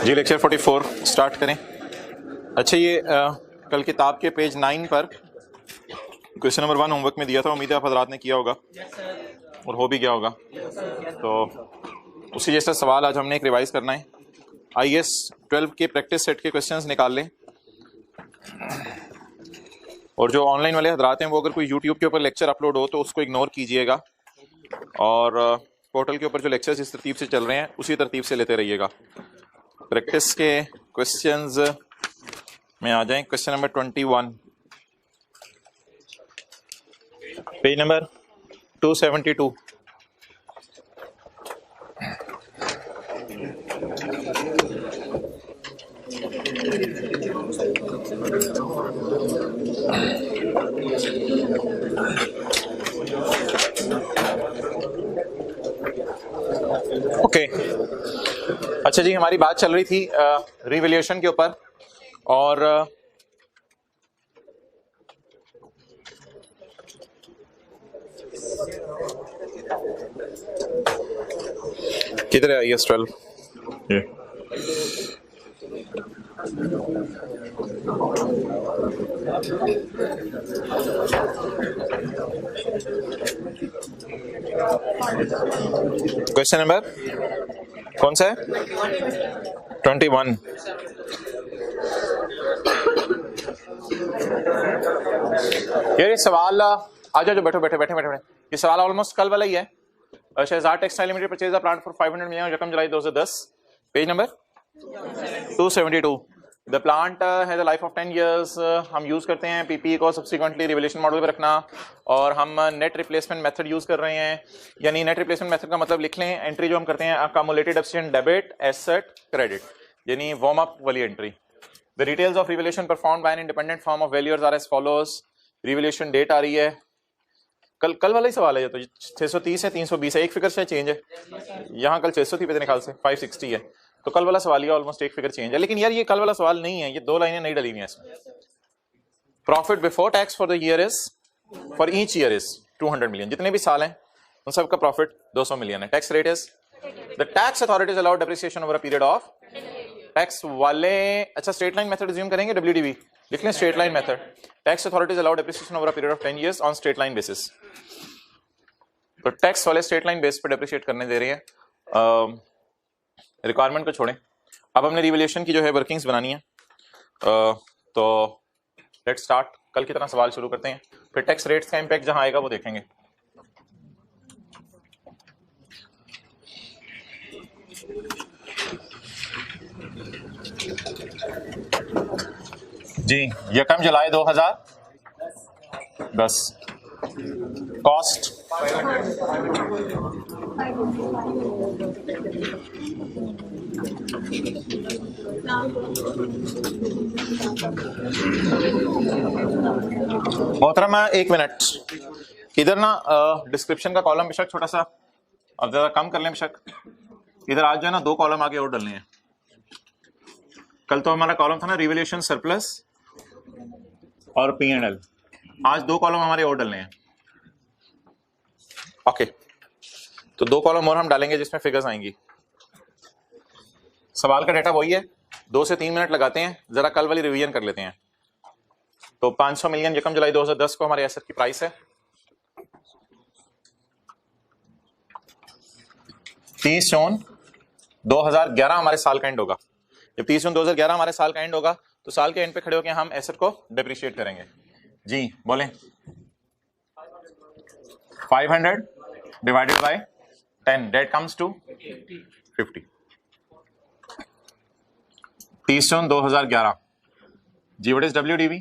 जी lecture 44 start करें। अच्छा ये कल किताब के पेज 9 पर क्वेश्चन नंबर 1 होमवर्क में दिया था, उम्मीद है आप हजरात ने किया होगा और हो भी गया होगा। तो उसी जैसा सवाल आज हमने एक रिवाइज करना है। IAS 12 के प्रैक्टिस सेट के क्वेश्चंस निकाल लें, और जो ऑनलाइन वाले हजरात हैं वो अगर कोई यूट्यूब के ऊपर लेक्चर अपलोड हो तो उसको इग्नोर कीजिएगा, और पोर्टल के ऊपर जो लेक्चर्स इस तरतीब से चल रहे हैं उसी तरतीब से लेते रहिएगा। प्रैक्टिस के क्वेश्चंस में आ जाएं। Question number 21, page number 272। Okay अच्छा जी, हमारी बात चल रही थी रिवैल्यूएशन के ऊपर, और किधर है IAS 12? ये क्वेश्चन नंबर कौन सा है? 21। यार ये सवाल आ जाओ, बैठो बैठे बैठे बैठे बैठे। ये सवाल ऑलमोस्ट कल वाला ही है। Shahzad textile limited purchase the plant for 500 million रकम जुलाई 2010, page number 272। The plant has a life of 10 years। हम यूज करते हैं पीपी को सब्सिक्वेंटली रिवैल्यूएशन मॉडल पे रखना, और हम नेट रिप्लेसमेंट मेथड यूज कर रहे हैं। यानी नेट रिप्लेसमेंट मेथड का मतलब लिख लें, एंट्री जो हम करते हैं accumulated efficient debit asset credit, यानी वार्म अप वाली entry. The details of revaluation performed by an independent firm of valuers are as follows. Revaluation date आ रही है, कल वाला ही सवाल है। तो 630 है, 320 है, एक फिगर से चेंज है। यहाँ कल 600 थी मेरे ख्याल से, 560 है, तो कल वाला सवाल ये ऑलमोस्ट एक फिगर चेंज है। लेकिन यार ये कल वाला सवाल नहीं है, ये दो लाइनें नहीं डली हुई हैं इसमें। Profit before tax for the year is, for each year is 200 million. जितने भी साल हैं उन सबका प्रॉफिट 200 मिलियन है। Tax rate is, the tax authorities allowed depreciation over a period of. Tax वाले अच्छा स्ट्रेट लाइन मेथड रिज्यूम करेंगे, WDV लिख लें, straight line method. Tax authorities allowed depreciation over a period of 10 years on straight line basis. तो tax वाले straight line base पर depreciate करने दे रही है। रिक्वायरमेंट को छोड़ें, अब हमने रिवैल्यूएशन की जो है वर्किंग्स बनानी है। तो लेट्स स्टार्ट। कल की तरह सवाल शुरू करते हैं, फिर टैक्स रेट्स का इंपैक्ट जहां आएगा वो देखेंगे। जी 1 जुलाई 2010। कॉस्ट मोहतरमा एक मिनट, इधर ना डिस्क्रिप्शन का कॉलम बेशक छोटा सा अब ज्यादा कम कर लें बेशक। इधर आज जो है ना 2 कॉलम आगे और डालने हैं। कल तो हमारा कॉलम था ना रिवैल्यूएशन सरप्लस और P&L, आज 2 कॉलम हमारे और डालने हैं। ओके तो 2 कॉलम और हम डालेंगे जिसमें फिगर्स आएंगी। सवाल का डेटा वही है, 2 से 3 मिनट लगाते हैं, जरा कल वाली रिवीजन कर लेते हैं। तो 500 मिलियन 1 जुलाई 2010 को हमारे एसेट की प्राइस है। 30 जून 2011 हमारे साल का एंड होगा। जब 30 जून 2011 हमारे साल का एंड होगा तो साल के एंड पे खड़े होकर हम एसेट को डेप्रिशिएट करेंगे। जी बोलें। 500 divided by 10 that comes to 50। 30 जून 2011। जी व्हाट इज WDV?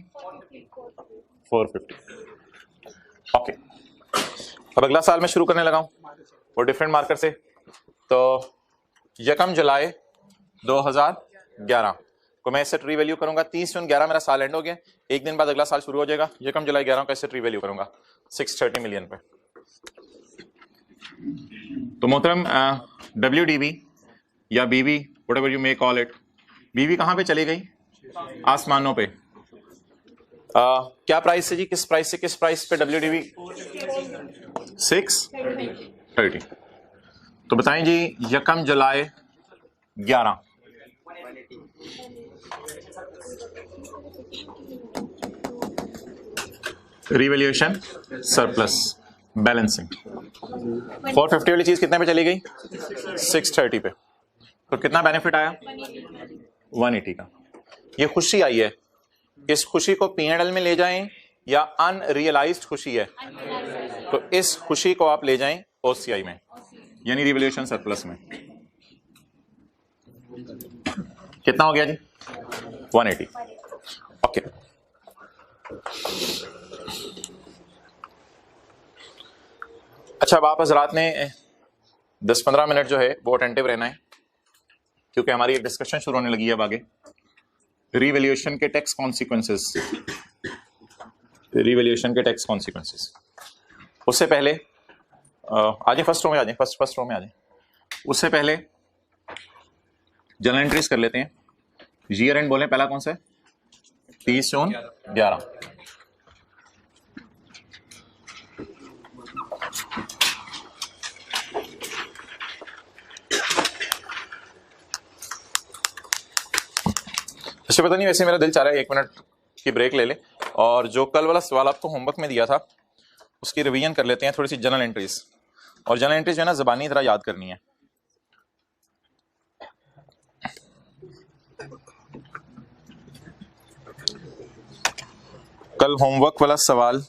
450। ओके अब अगला साल मैं शुरू करने लगा हूं वो डिफरेंट मार्कर से। तो 1 जुलाई 2011 को मैं एसेट रीवैल्यू करूंगा। 30 जून 11 मेरा साल एंड हो गया, एक दिन बाद अगला साल शुरू हो जाएगा। 1 जुलाई 11 को एसेट रीवैल्यू करूंगा 630 मिलियन पे। तो मोहतरम WDV या BV whatever you may call it, BV कहां पे चली गई? आसमानों पे। क्या प्राइस है जी, किस प्राइस से किस प्राइस पे WDV? 630। तो बताएं जी 1 जुलाई 11 रिवैल्यूएशन सरप्लस बैलेंसिंग। 450 वाली चीज कितने पे चली गई? 630 पे। तो कितना बेनिफिट आया? 180 का। ये खुशी आई है, इस खुशी को P&L में ले जाएं या अनरियलाइज्ड खुशी है, तो इस खुशी को आप ले जाएं OCI में, यानी रिवैल्यूएशन सरप्लस में। कितना हो गया जी? 180। ओके, अच्छा अब आप हजरात ने 10-15 मिनट जो है वो अटेंटिव रहना है, क्योंकि हमारी एक डिस्कशन शुरू होने लगी है अब आगे। रिवैल्यूएशन के टैक्स कॉन्सिक्वेंसेस, रिवैल्यूएशन के टैक्स कॉन्सिक्वेंसेस। उससे पहले आ जाए फर्स्ट रो में, आ जाए फर्स्ट रो में आ जाए। उससे पहले जनरल एंट्रीज कर लेते हैं। ईयर एंड बोले पहला कौन सा है? 30 जून 11। अच्छा पता नहीं, वैसे मेरा दिल चाह रहा है 1 मिनट की ब्रेक ले ले और जो कल वाला सवाल आपको होमवर्क में दिया था उसकी रिवीजन कर लेते हैं, थोड़ी सी जनरल एंट्रीज। और जनरल एंट्रीज जो है ना ज़बानी तरह याद करनी है। कल होमवर्क वाला सवाल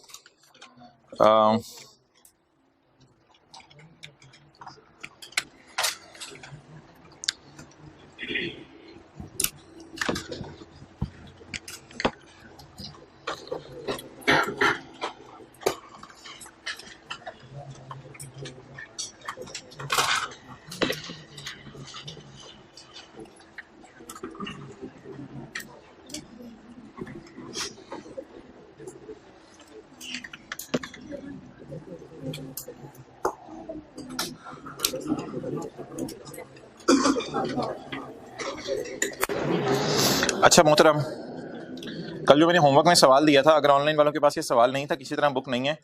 अच्छा मोहतरम, कल जो मैंने होमवर्क में सवाल दिया था, अगर ऑनलाइन वालों के पास ये सवाल नहीं था, किसी तरह बुक नहीं है,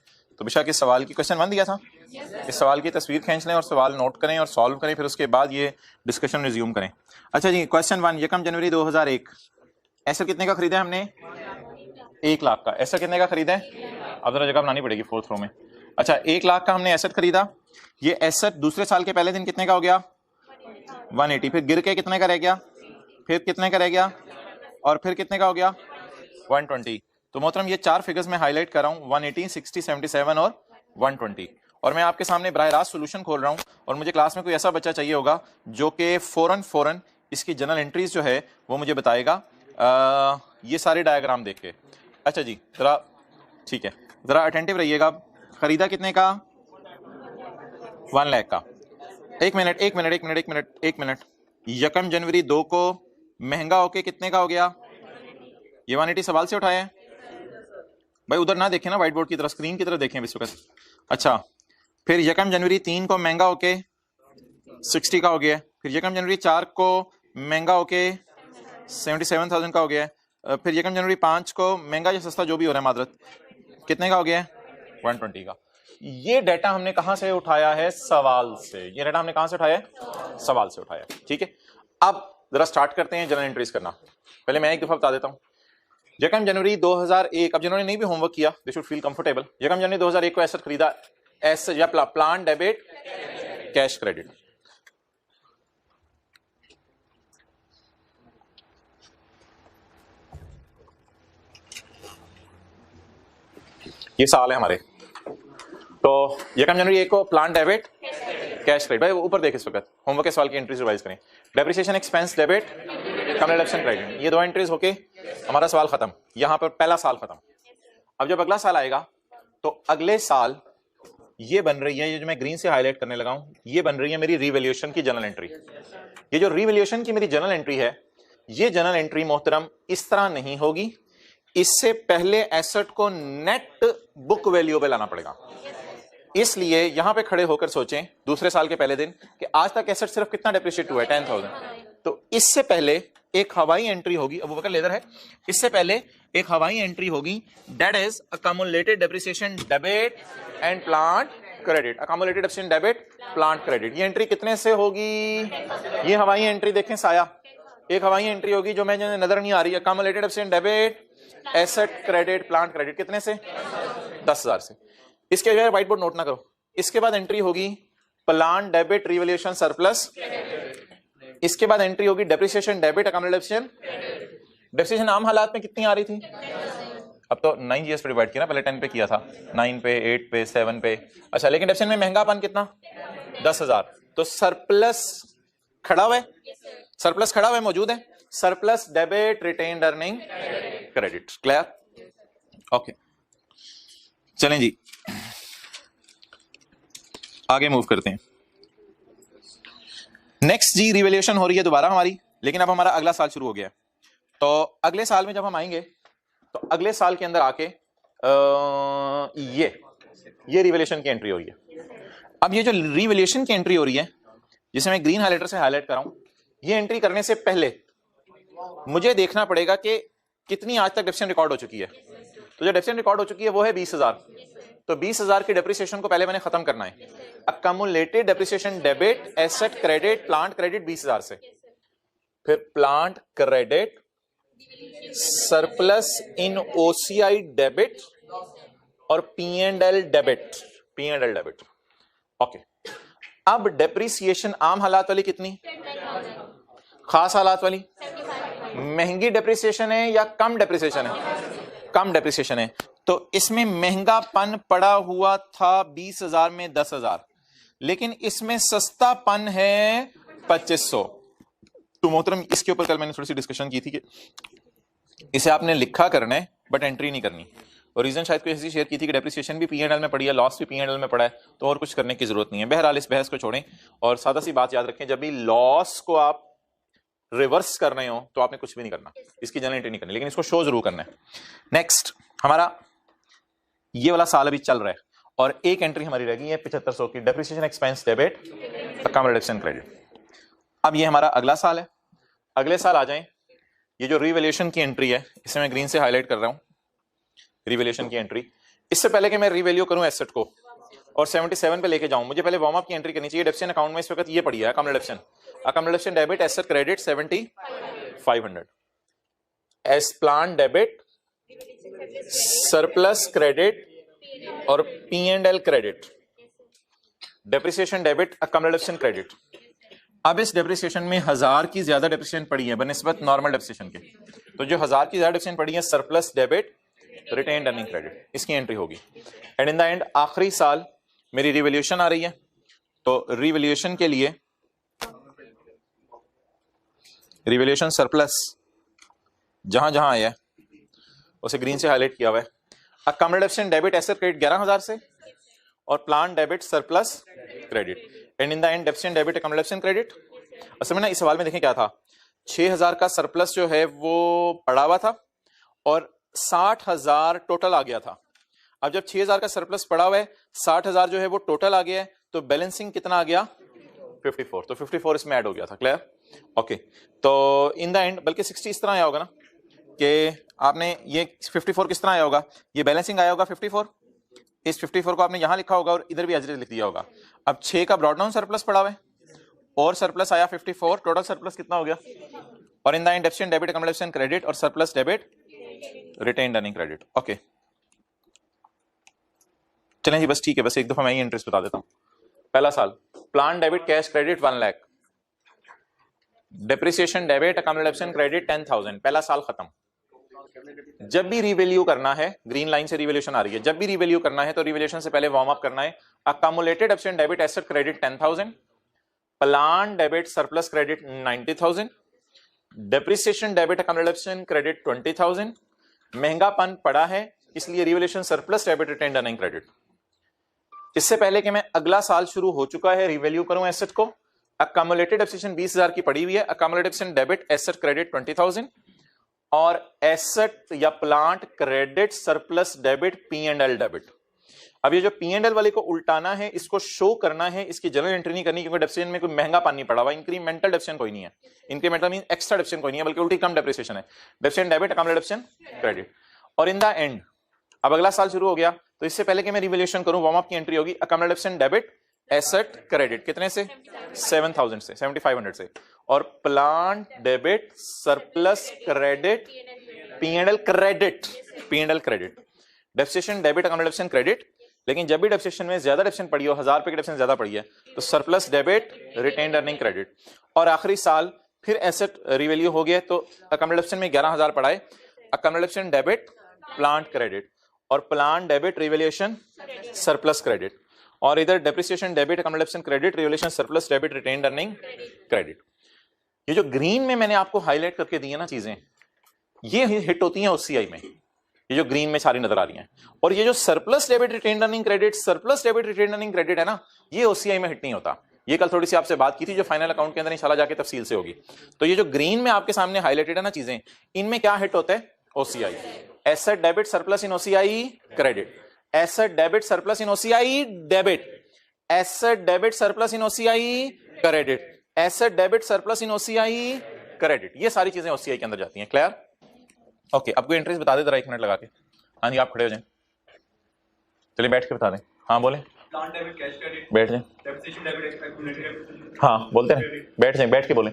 तो बेशक इस सवाल की क्वेश्चन 1 दिया था, इस सवाल की तस्वीर खींच लें और सवाल नोट करें और सॉल्व करें, फिर उसके बाद ये डिस्कशन रिज्यूम करें। अच्छा जी, क्वेश्चन 1, 1 जनवरी 2001 एसेट कितने का खरीदा है हमने? 1 लाख का। एसेट कितने का खरीदा है? अब जरा जगह बनानी पड़ेगी 4th रो में। अच्छा 1 लाख का हमने एसेट खरीदा। ये एसेट दूसरे साल के पहले दिन कितने का हो गया? 180। फिर गिर के कितने का रह गया? फिर कितने का रह गया? और फिर कितने का हो गया? 120। तो मोहतरम ये 4 फिगर्स में हाईलाइट कर रहा हूँ, 180, 60, 77 और 120। और मैं आपके सामने बराह रास्त सोल्यूशन खोल रहा हूँ और मुझे क्लास में कोई ऐसा बच्चा चाहिए होगा जो कि फौरन इसकी जनरल एंट्रीज जो है वो मुझे बताएगा ये सारे डायग्राम देख के। अच्छा जी जरा ठीक है, जरा अटेंटिव रहिएगा। खरीदा कितने का? 1 लाख का। एक मिनट। 1 जनवरी 2 को महंगा होके कितने का हो गया? ये 180 सवाल से उठाया है भाई, उधर ना देखें ना, व्हाइट बोर्ड की तरफ, स्क्रीन की तरफ देखें इस वक्त। अच्छा फिर 1 जनवरी 3 को महंगा होके 60 का हो गया। फिर 1 जनवरी 4 को महंगा होके 77,000 का हो गया। फिर 1 जनवरी 5 को महंगा या सस्ता जो भी हो रहा है मादरत, कितने का हो गया? 120 का। ये डाटा हमने कहां से उठाया है? सवाल से। ये डाटा हमने कहां से उठाया है? सवाल से उठाया। ठीक है, अब जरा स्टार्ट करते हैं जनरल एंट्रीज करना। पहले मैं एक दफा बता देता हूं। 1 जनवरी 2001, अब जिन्होंने नहीं भी होमवर्क किया दे शुड फील कंफर्टेबल। 1 जनवरी 2001 को एसेट खरीदा, एसेट या प्लान डेबिट कैश क्रेडिट। ये साल है हमारे। तो 1 जनवरी 1 को प्लान डेबिट कैश क्रेडिट। भाई ऊपर देख इस वक्त होमवर्क के सवाल की एंट्रीज रिवाइज करें। डेप्रिसिएशन एक्सपेंस डेबिट, कम रिडक्शन क्रेडिट। ये 2 एंट्रीज होके हमारा सवाल खत्म। यहां पर पहला साल खत्म। अब जब अगला साल आएगा तो अगले साल ये बन रही है, ये जो मैं ग्रीन से हाईलाइट करने लगा हूं, ये बन रही है मेरी रिवैल्यूएशन की जनरल एंट्री। ये जो रिवैल्यूएशन की मेरी जनरल एंट्री है, ये जनरल एंट्री मोहतरम इस तरह नहीं होगी। इससे पहले एसेट को नेट बुक वैल्यू पे लाना पड़ेगा। इसलिए यहां पे खड़े होकर सोचें दूसरे साल के पहले दिन कि आज तक एसेट सिर्फ कितना डेप्रिशिएट हुआ है? 10,000। तो इससे पहले एक हवाई एंट्री होगी, अब वो बकर लेदर है, इससे पहले एक हवाई एंट्री होगी, that is accumulated depreciation debit and plant credit. Accumulated depreciation debit plant credit. ये एंट्री कितने से होगी? ये हवाई एंट्री देखें साया, एक हवाई एंट्री होगी जो मैं नजर नहीं आ रही है, accumulated deficient debit asset credit plant credit, कितने से? 10,000 से। इसके बजाय व्हाइट बोर्ड नोट ना करो। इसके बाद एंट्री होगी प्लांट डेबिट रिवैल्यूएशन सरप्लस, इसके बाद एंट्री होगी depreciation debit accumulated depreciation. Depreciation आम हालात में कितनी आ रही थी? अब तो 9 GS पे डिवाइड किया ना, पहले 10 पे किया था, 9 पे 8 पे 7 पे। अच्छा, लेकिन डेप्रिसिएशन में महंगापन कितना? 10,000। तो सरप्लस खड़ा हुआ है, सरप्लस खड़ा हुआ है, मौजूद है, surplus debit retained earning credit. Clear? Okay, चलें जी आगे मूव करते हैं। नेक्स्ट जी रिवैल्यूएशन हो रही है दोबारा हमारी, लेकिन अब हमारा अगला साल शुरू हो गया है। तो अगले साल में जब हम आएंगे तो अगले साल के अंदर आके ये रिवैल्यूएशन की एंट्री हो रही है। अब ये जो रिवैल्यूएशन की एंट्री हो रही है, जिसे मैं ग्रीन हाइलाइटर से हाईलाइट कर रहा हूं, ये एंट्री करने से पहले मुझे देखना पड़ेगा कि कितनी आज तक डेप्रिसिएशन रिकॉर्ड हो चुकी है। तो जो डेप्रिसिएशन रिकॉर्ड हो चुकी है वो है 20,000। तो 20,000 की डेप्रिसिएशन को पहले मैंने खत्म करना है। Accumulated depreciation debit asset credit plant credit 20,000 से, फिर plant credit surplus in OCI debit और P&L डेबिट। ओके, अब डेप्रिसिएशन आम हालात वाली कितनी, खास हालात वाली? महंगी डेप्रिसिएशन है या कम डेप्रिसिएशन है? कम डेप्रिसिएशन है। तो इसमें महंगापन पड़ा हुआ था 20,000 में 10,000, लेकिन इसमें सस्तापन है 2500। तो मोहतरम, इसके ऊपर कल मैंने थोड़ी सी डिस्कशन की थी कि इसे आपने लिखा करना है बट एंट्री नहीं करनी। और रीजन शायद कोई ऐसी शेयर की थी कि डेप्रिसिएशन भी P&L में पड़ी है, लॉस भी P&L में पड़ा है, तो और कुछ करने की जरूरत नहीं है। बहरहाल इस बहस को छोड़ें और सादा सी बात याद रखें, जब भी लॉस को आप रिवर्स कर रहे हो तो आपने कुछ भी नहीं करना, इसकी जनरल एंट्री नहीं करनी, लेकिन इसको शो जरूर करना है। नेक्स्ट, हमारा ये वाला साल अभी चल रहा है और एक एंट्री हमारी रह गई है 7500 की, depreciation expense debit accumulated credit. अब ये हमारा अगला साल है। अगले साल आ जाएं, ये जो रिवैल्यूएशन की एंट्री है इसे मैं ग्रीन से हाईलाइट कर रहा हूं, रिवैल्यूएशन की एंट्री। इससे पहले कि मैं रिवैल्यू करूं एसेट को और 77 पे लेके जाऊं, मुझे पहले वार्म अप की एंट्री करनी चाहिए। डेप्रिसिएशन अकाउंट में इस वक्त ये पड़ी है accumulated debit asset credit 7500 S plan debit surplus credit और P&L credit, depreciation debit accumulated credit. अब इस डेप्रिसिएशन में 1000 की ज्यादा डेप्रिसिएशन पड़ी है बनिस्बत नॉर्मल डेप्रिसिएशन के, तो जो 1000 की ज्यादा डेप्रिसिएशन पड़ी है surplus debit retained earning credit, इसकी एंट्री होगी। एंड इन द एंड आखिरी साल मेरी रिवैल्यूएशन आ रही है, तो रिवैल्यूएशन के लिए रिवैल्यूएशन सरप्लस जहां जहां आया है उसे ग्रीन से हाईलाइट किया हुआ है। अकामुलेटेड डेबिट एसेट क्रेडिट 11,000 से और plan debit surplus credit. And in the end depreciation debit accumulated credit. असल में ना इस सवाल में देखें क्या था, 6,000 का सरप्लस जो है वो पड़ा हुआ था और 60,000 टोटल आ गया था। अब जब 6,000 का सरप्लस पड़ा हुआ है, 60,000 जो है वो टोटल आ गया है, तो बैलेंसिंग कितना आ गया? 54। तो 54 इसमें ऐड हो गया था। क्लियर? ओके, तो इन द एंड बल्कि 60 इस तरह आया होगा ना कि आपने ये 54 किस तरह आया होगा, ये बैलेंसिंग आया होगा 54, इस 54 को आपने यहां लिखा होगा और इधर भी एज इट इज लिख दिया होगा। अब 6 का ब्रॉड डाउन सरप्लस पड़ा हुआ है और सरप्लस आया 54, टोटल सरप्लस कितना हो गया? और in the end depreciation debit accumulated credit और surplus debit retained earning credit. Okay, चलें जी, बस ठीक है, बस एक दफा मैं ये इंटरेस्ट बता देता हूं। पहला साल plan debit cash credit 1 lakh, depreciation debit accumulated credit 10,000, पहला साल खत्म। जब भी रिवैल्यू करना है, ग्रीन लाइन से रिवैल्यूएशन आ रही है, जब भी रिवैल्यू करना है तो रिवैल्यूएशन से पहले वार्म अप करना है। Accumulated depreciation debit asset credit 10,000, plan debit surplus credit 90,000, depreciation debit accumulated credit 20,000। महंगापन पड़ा है इसलिए revaluation surplus debit retained earning credit. इससे पहले कि मैं अगला साल शुरू हो चुका है रिवैल्यू करूं एसेट को, अकामुलेटेड डेप्रिसिएशन 20,000 की पड़ी हुई है, अकामुलेटेड डेबिट एसेट क्रेडिट 20,000 और एसेट या plant credit surplus debit P&L debit. अब ये जो P&L वाले को उल्टाना है, इसको शो करना है, इसकी जनरल एंट्री नहीं करनी क्योंकि डेप्रिसिएशन में कोई महंगा पानी पड़ा हुआ, इंक्रीमेंटल डेप्रिसिएशन कोई नहीं है, इंक्रीमेंटल मीन एक्स्ट्रा डेप्रिसिएशन कोई नहीं है, बल्कि उल्टी कम डेप्रिसिएशन है। डेप्रिसिएशन डेबिट अकामुलेटेड क्रेडिट और इन द एंड अब अगला साल शुरू हो गया, तो इससे पहले कि मैं रिवैल्यूएशन करूं वार्म अप की एंट्री होगी अकामुलेटेड डेबिट एसेट क्रेडिट कितने से? 7000 से, 7500 से। और plant debit surplus credit P&L credit, P&L credit. Depreciation debit, account depreciation credit. लेकिन जब भी डेप्रिसिएशन में ज्यादा डेप्रिसिएशन पड़ी हो, 1000 रुपए की डेप्रिसिएशन ज्यादा पड़ी है, तो surplus debit, retained earning credit. और आखिरी साल फिर एसेट रिवैल्यू हो गया, तो अकाउंट डेप्रिसिएशन में 11000 पड़ा है, account depreciation debit plant credit, और plant debit revaluation surplus credit. और इधर depreciation debit, account depreciation credit, revaluation surplus debit, retained earning credit. ये जो ग्रीन में मैंने आपको हाईलाइट करके दी है ना चीजें, ये हिट होती हैं ओसीआई में, ये जो ग्रीन में सारी नजर आ रही हैं। और ये जो surplus debit retained earning credit, surplus debit retained earning credit है ना, ये ओसीआई में हिट नहीं होता। ये कल थोड़ी सी आपसे बात की थी, जो फाइनल अकाउंट के अंदर इंशाल्लाह जाके तफसील से होगी। तो ये जो ग्रीन में आपके सामने हाईलाइटेड है ना चीजें, इनमें क्या हिट होता है? OCI. Asset debit surplus in OCI credit, asset debit surplus in OCI debit, asset debit surplus in OCI credit, asset debit surplus in OCI credit. ये सारी चीजें ओसीआई के अंदर जाती हैं। क्लियर? ओके, आपको एंट्रीज बता दे जरा 1 मिनट लगा के। हाँ जी, आप खड़े हो जाएं, चलिए बैठ के बता दें। हाँ बोले, बैठ जाए। हाँ बोलते हैं, बैठ जाए, बैठ के बोले,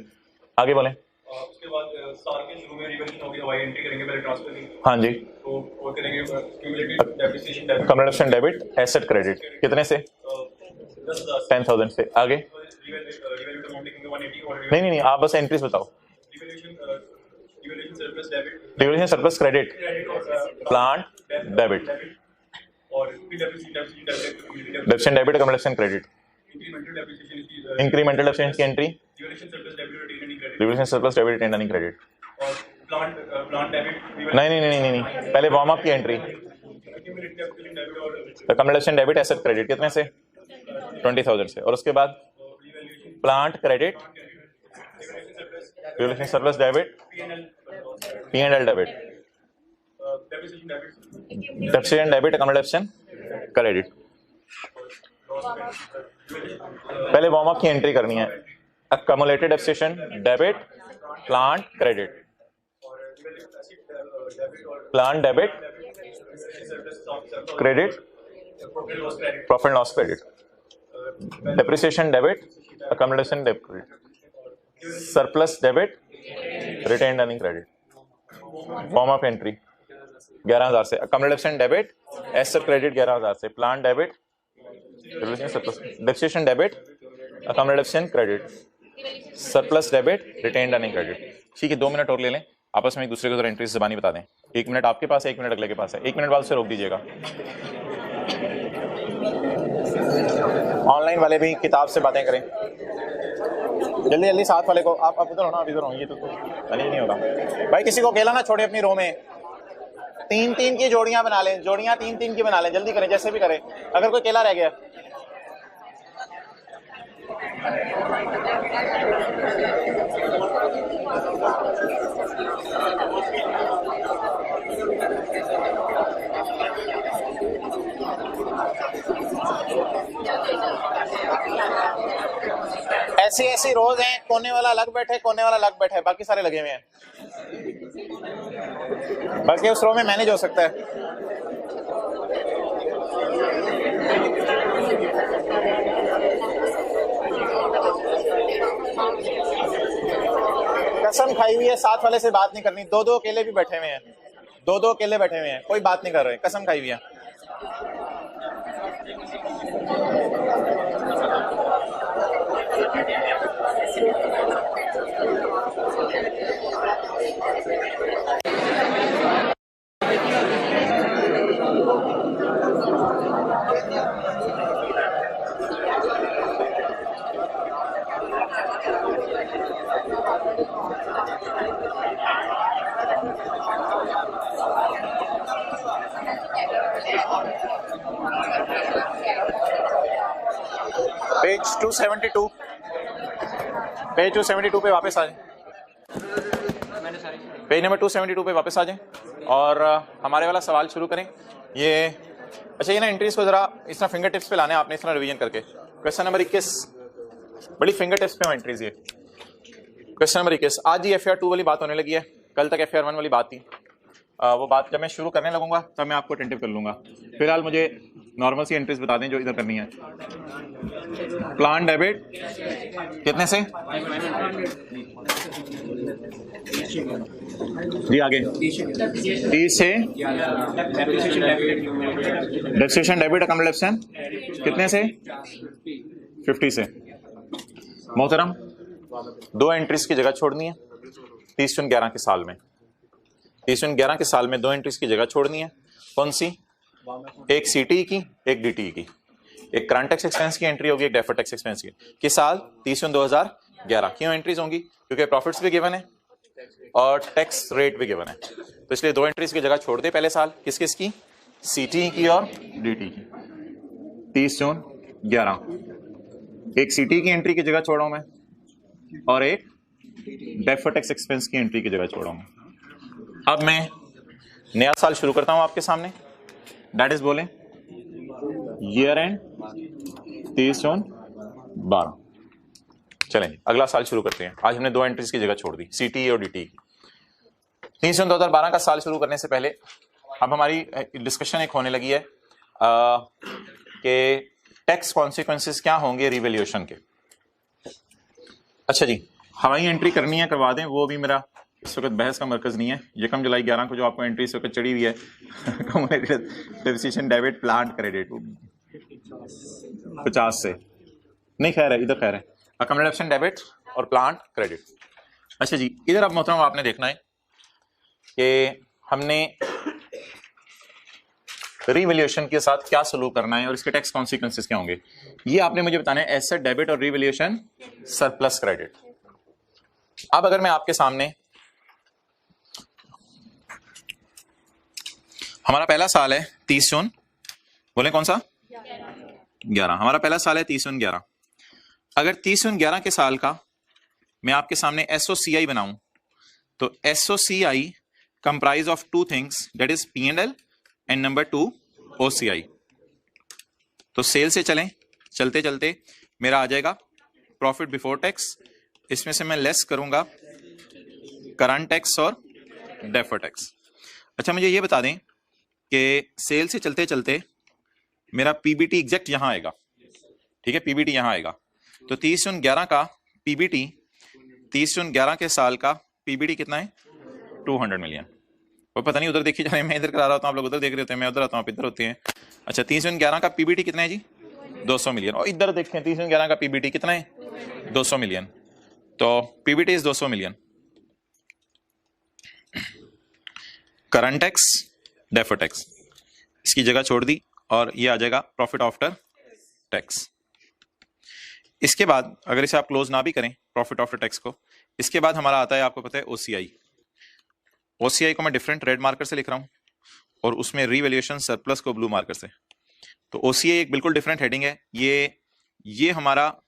आगे बोले। उसके बाद साल के शुरू में रिवैल्यूएशन होगी, हवाई एंट्री करेंगे पहले ट्रांसफर की। हाँ जी, तो वो करेंगे cumulative depreciation debit, कम्युलेशन debit, asset credit कितने से? 10,000 से। आगे रिवैल्यूएशन अमाउंट लिखेंगे 180 और नहीं, आप बस एंट्रीज बताओ। Revaluation surplus debit, revaluation surplus credit, plant debit, और depreciation depreciation debit, cumulation credit, incremental depreciation, incremental depreciation की एंट्री, रिवैल्यूएशन सरप्लस डेबिट और retaining credit, revaluation surplus debit, retained earning credit. और प्लांट डेबिट, नहीं, पहले warm up की entry, cumulative depreciation debit और cumulation debit, asset credit कितने से? 20,000 से। और उसके बाद plant credit, revaluation surplus debit, P&L debit, depreciation debit, depreciation debit, cumulation credit. पहले वार्म अप की एंट्री करनी है। Accumulated depreciation debit, plant credit, plant debit credit, profit loss credit, depreciation debit, accumulation debit, surplus debit, retained earning credit. Form of entry 11000 से, accumulation debit, asset credit 11000 से, plan debit, depreciation debit, accumulation credit, surplus debit, retained earning credit. ठीक है, 2 minute और ले लें, आपस में एक दूसरे को जरा एंट्री ज़बानी बता दें। 1 मिनट आपके पास है, 1 मिनट अगले के पास है, 1 मिनट बाद से रोक दीजिएगा। ऑनलाइन वाले भी किताब से बातें करें, जल्दी जल्दी। साथ वाले को आप उधर हो ना, आप इधर हो, ये तो नहीं होगा भाई। किसी को अकेला ना छोड़े अपनी रो में। 3-3 की जोड़ियां बना लें, जोड़ियां 3-3 की बना लें, जल्दी करें, जैसे भी करें। अगर कोई अकेला रह गया, ऐसी रोज हैं, कोने वाला अलग बैठे, कोने वाला अलग बैठे, बाकी सारे लगे हुए हैं। बाकी उस रो में मैनेज हो सकता है। कसम खाई हुई है, साथ वाले से बात नहीं करनी। 2-2 अकेले भी बैठे हुए हैं, 2-2 अकेले बैठे हुए हैं, कोई बात नहीं कर रहे, कसम खाई हुई है। पेज 272, पेज 272 पे वापस आ जाए, पेज नंबर 272 पे वापस आ जाएं और हमारे वाला सवाल शुरू करें। ये अच्छा, ये ना एंट्रीज को जरा इस तरह फिंगर टिप्स पे लाने आपने, इस तरह रिवीजन करके। क्वेश्चन नंबर 21 बड़ी फिंगर टिप्स पे एंट्रीज। ये क्वेश्चन नंबर 21, आज ही FAR 2 वाली बात होने लगी है, कल तक FAR 1 वाली बात थी। वो बात जब मैं शुरू करने लगूंगा तब मैं आपको अटेंटिव कर लूंगा। फिलहाल मुझे नॉर्मल सी एंट्रीज बता दें जो इधर करनी है। प्लान डेबिट कितने से जी, आगे 30 से। डेप्रिसिएशन डेबिट अकाउंट कितने से 50 से। मोहतरम, 2 एंट्रीज की जगह छोड़नी है 30/11 के साल में। 30/11 के साल में 2 एंट्रीज की जगह छोड़नी है। कौन सी? एक सीटी की, एक डीटी की। एक करंट टैक्स एक्सपेंस की एंट्री होगी, एक डेफर्ड टैक्स एक्सपेंस की। किस साल? 30/2011। क्यों एंट्रीज होंगी? क्योंकि प्रॉफिट्स भी गिवन है और टैक्स रेट भी गिवन है, तो इसलिए 2 एंट्रीज की जगह छोड़ दे पहले साल। किस किस की? सीटी की और डीटी की। 30/11 एक सीटी की एंट्री की जगह छोड़ा मैं और एक डेफर्ड टैक्स एक्सपेंस की एंट्री की जगह छोड़ा मैं। अब मैं नया साल शुरू करता हूं आपके सामने। दैट इज बोले ईयर एंड 30/12। चलें अगला साल शुरू करते हैं। आज हमने 2 एंट्रीज की जगह छोड़ दी, सीटी और डीटी की। 30/2012 का साल शुरू करने से पहले अब हमारी डिस्कशन एक होने लगी है कि टैक्स कॉन्सिक्वेंसेस क्या होंगे रिवैल्यूएशन के। अच्छा जी, हवाई एंट्री करनी है करवा दें, वो भी मेरा इस वक्त बहस का मरकज नहीं है। यकम जुलाई 11 को जो आपको एंट्री इस वक्त चढ़ी हुई है डेप्रिसिएशन डेबिट प्लांट क्रेडिट 50 से नहीं, खैर है इधर, खैर है अकोमोडेशन डेबिट और प्लांट क्रेडिट। अच्छा जी, इधर अब मोहतरम आपने देखना है कि हमने रिवैल्यूएशन के साथ क्या सलूक करना है और इसके टैक्स कॉन्सिक्वेंसेस क्या होंगे, ये आपने मुझे बताना है। एसेट डेबिट और रिवैल्यूएशन सरप्लस क्रेडिट। अब अगर मैं आपके सामने, हमारा पहला साल है 30/11, बोले कौन सा? 11। हमारा पहला साल है 30/11। अगर 30/11 के साल का मैं आपके सामने एसओसीआई बनाऊं तो SOCI comprise of 2 things, that is P&L and number 2 OCI। तो सेल से चलते चलते मेरा आ जाएगा प्रॉफिट बिफोर टैक्स। इसमें से मैं लेस करूंगा करंट टैक्स और डेफर्ड टैक्स। अच्छा, मुझे ये बता दें कि सेल से चलते चलते मेरा पीबीटी एग्जैक्ट यहां आएगा, ठीक है, पीबीटी यहां आएगा। तो 30/11 का पीबीटी, 30/11 के साल का पीबीटी कितना है? 200 मिलियन। वो पता नहीं उधर देखी जा रहे हैं, मैं इधर करा रहा हूँ, आप लोग उधर देख रहे होते हैं, मैं उधर आता हूँ, आप इधर होते हैं। अच्छा, 30/11 का पीबीटी कितना है जी? 200 मिलियन। और इधर देखें 30/11 का पीबीटी कितना है? 200 मिलियन। तो PBT is 200 million. Current tax, deferred tax इसकी जगह छोड़ दी और ये आ जाएगा प्रॉफिट आफ्टर टैक्स। इसके बाद अगर इसे आप क्लोज ना भी करें प्रॉफिट आफ्टर टैक्स को, इसके बाद हमारा आता है, आपको पता है, ओसीआई। ओसीआई को मैं डिफरेंट रेड मार्कर से लिख रहा हूं और उसमें रिवैल्यूएशन सरप्लस को ब्लू मार्कर से। तो ओसीआई एक बिल्कुल डिफरेंट हेडिंग है। ये हमारा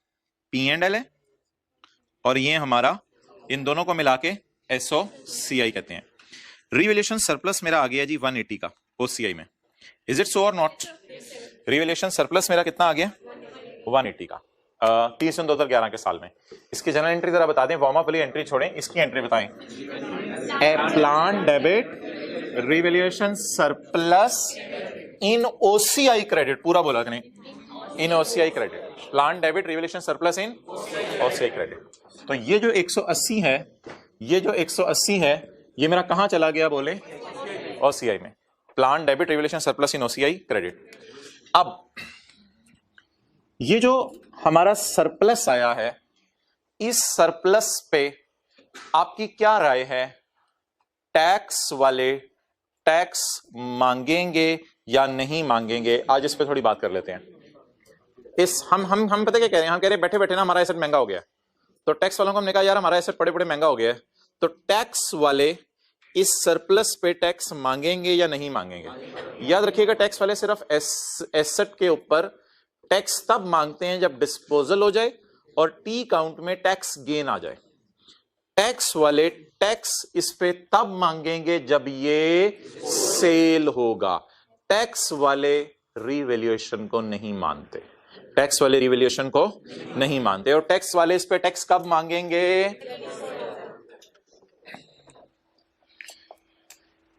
P&L है और ये हमारा, इन दोनों को मिला के एसओसीआई कहते हैं। रिवैल्यूएशन सरप्लस मेरा आ गया जी 180 का ओसीआई में। इज इट सो और नॉट? रिवैल्यूएशन सरप्लस मेरा कितना आ गया? 180 का 30/2011 के साल में। इसकी जनरल एंट्री जरा बता दें, वार्म अप वाली एंट्री छोड़ें, इसकी एंट्री बताएं। A plan debit revaluation surplus in OCI credit, पूरा बोला कि नहीं, in OCI credit. Plan debit revaluation surplus in OCI credit. तो ये जो 180 है, ये जो 180 है, ये मेरा कहां चला गया बोले? ओसीआई में। Plan debit revaluation surplus in OCI credit. अब ये जो हमारा सरप्लस आया है, इस सरप्लस पे आपकी क्या राय है? टैक्स वाले टैक्स मांगेंगे या नहीं मांगेंगे? आज इस पे थोड़ी बात कर लेते हैं। इस हम पता क्या कह रहे हैं? हम कह रहे हैं बैठे बैठे ना हमारा एसेट महंगा हो गया, तो टैक्स वालों को हमने कहा यार हमारा एसेट बड़े बड़े महंगा हो गया है, तो टैक्स वाले इस सरप्लस पे टैक्स मांगेंगे या नहीं मांगेंगे? याद रखिएगा, टैक्स वाले सिर्फ एसेट के ऊपर टैक्स तब मांगते हैं जब डिस्पोजल हो जाए और टी काउंट में टैक्स गेन आ जाए। टैक्स वाले टैक्स इस पे तब मांगेंगे जब ये सेल होगा। टैक्स वाले रिवैल्यूएशन को नहीं मानते, टैक्स वाले रिवैल्यूएशन को नहीं मानते। और टैक्स वाले इस पे टैक्स कब मांगेंगे?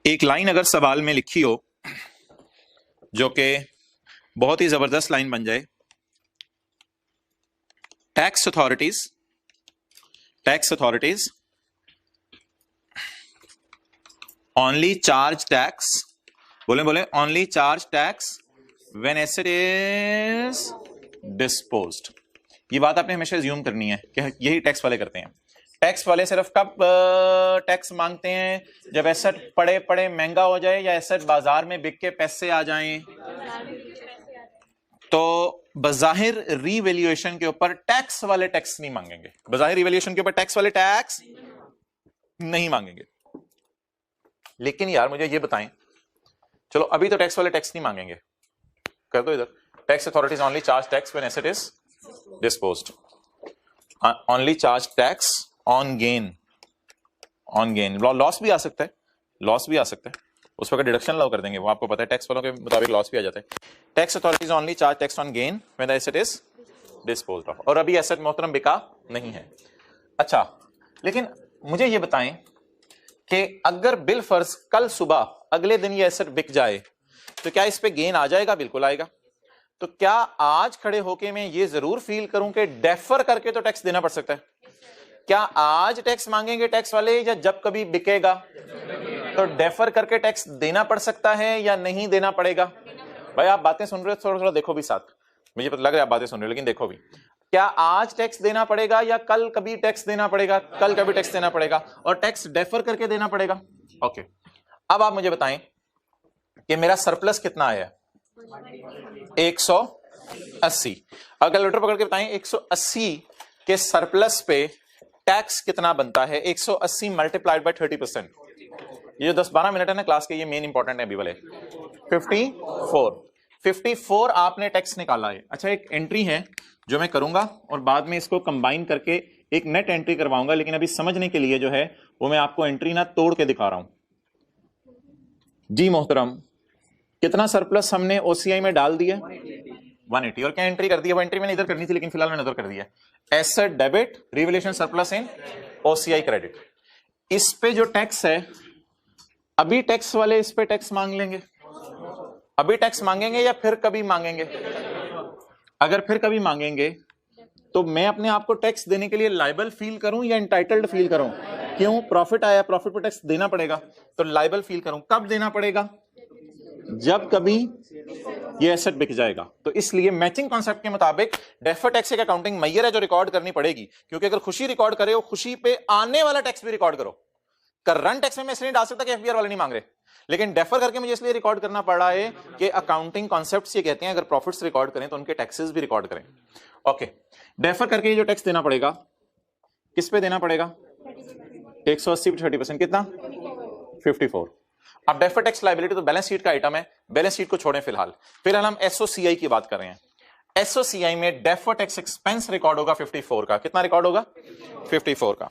एक लाइन अगर सवाल में लिखी हो जो कि बहुत ही जबरदस्त लाइन बन जाए, tax authorities only charge tax, बोले only charge tax when asset is disposed. ये बात आपने हमेशा ज्यूम करनी है कि यही टैक्स वाले करते हैं। टैक्स वाले सिर्फ कब टैक्स मांगते हैं? जब एसेट पड़े महंगा हो जाए या एसेट बाजार में बिक के पैसे आ जाएं, तो बजाहिर रीवैल्यूएशन के ऊपर टैक्स वाले टैक्स नहीं मांगेंगे, बजाहिर रीवैल्यूएशन के ऊपर टैक्स वाले टैक्स नहीं मांगेंगे। लेकिन यार मुझे ये बताएं, चलो अभी तो टैक्स वाले टैक्स नहीं मांगेंगे, कर दो इधर, tax authorities only charge tax when asset is disposed, only charge tax on gain, loss भी आ सकता है, उस पर डिडक्शन अलाउ कर देंगे, वो आपको पता है टैक्स वालों के मुताबिक लॉस भी आ जाता है। Tax authorities only charge tax on gain when the asset is disposed of, और अभी एसेट मोहतरम बिका नहीं है। अच्छा, लेकिन मुझे ये बताएं कि अगर बिल फर्ज कल सुबह अगले दिन ये एसेट बिक जाए तो क्या इस पे गेन आ जाएगा? बिल्कुल आएगा। तो क्या आज खड़े होके मैं ये जरूर फील करूं कि डेफर करके तो टैक्स देना पड़ सकता है? क्या आज टैक्स मांगेंगे टैक्स वाले या जब कभी बिकेगा? तो डेफर करके टैक्स देना पड़ सकता है या नहीं देना पड़ेगा? भाई आप बातें सुन रहे हो, थोड़ा देखो भी साथ, मुझे पता लग रहा है आप बातें सुन रहे हो लेकिन देखो भी, क्या आज टैक्स देना पड़ेगा या कल कभी टैक्स देना पड़ेगा? कल कभी टैक्स देना पड़ेगा, और टैक्स डेफर करके देना पड़ेगा। ओके, अब आप मुझे बताएं कि मेरा सरप्लस कितना आया? 180। अब कैलकुलेटर पकड़ के बताएं 180 के सरप्लस पे टैक्स कितना बनता है? 180 मल्टीप्लाइड बाय 30%। ये 10-12 मिनट है ना क्लास के, ये मेन इंपॉर्टेंट है अभी वाले। 54 आपने टैक्स निकाला है। अच्छा, एक एंट्री है जो मैं करूंगा और बाद में इसको कंबाइन करके एक नेट एंट्री करवाऊंगा, लेकिन अभी समझने के लिए जो है वो मैं आपको एंट्री ना तोड़ के दिखा रहा हूं। जी मोहतरम, कितना सरप्लस हमने ओसीआई में डाल दिया? 180। और क्या एंट्री कर दी है? वो एंट्री मैंने इधर करनी थी लेकिन फिलहाल मैंने उधर कर दिया। Asset debit, revaluation surplus in OCI credit. इस पे जो टैक्स है, अभी टैक्स वाले इस पे टैक्स मांग लेंगे, अभी टैक्स मांगेंगे या फिर कभी मांगेंगे? अगर फिर कभी मांगेंगे तो मैं अपने आप को टैक्स देने के लिए लायबल फील करूं या एंटाइटल्ड फील करूं? क्यों? प्रॉफिट आया, प्रॉफिट पर टैक्स देना पड़ेगा, तो लायबल फील करूं। कब देना पड़ेगा? जब कभी ये एसेट बिक जाएगा। तो इसलिए मैचिंग कॉन्सेप्ट के मुताबिक डेफर्ड टैक्स एक अकाउंटिंग मैयर है जो रिकॉर्ड करनी पड़ेगी, क्योंकि अगर खुशी रिकॉर्ड करे हो, खुशी पे आने वाला टैक्स भी रिकॉर्ड करो। करंट टैक्स में मैं इसलिए डाल सकता कि एफबीआर वाले नहीं मांग रहे, लेकिन डेफर करके मुझे इसलिए रिकॉर्ड करना पड़ रहा है कि अकाउंटिंग कॉन्सेप्ट्स ये कहते हैं अगर प्रॉफिट्स रिकॉर्ड करें तो उनके टैक्सेस भी रिकॉर्ड करें। ओके, डेफर करके जो टैक्स देना पड़ेगा किस पे देना पड़ेगा? 180 पे 30%, कितना? 54। अब डेफर टैक्स लायबिलिटी तो बैलेंस शीट का आइटम है, बैलेंस शीट को छोड़ें फिलहाल हम एसओसीआई की बात कर रहे हैं। एसओसीआई में डेफर टैक्स एक्सपेंस रिकॉर्ड होगा 54 का। कितना रिकॉर्ड होगा? 54 का।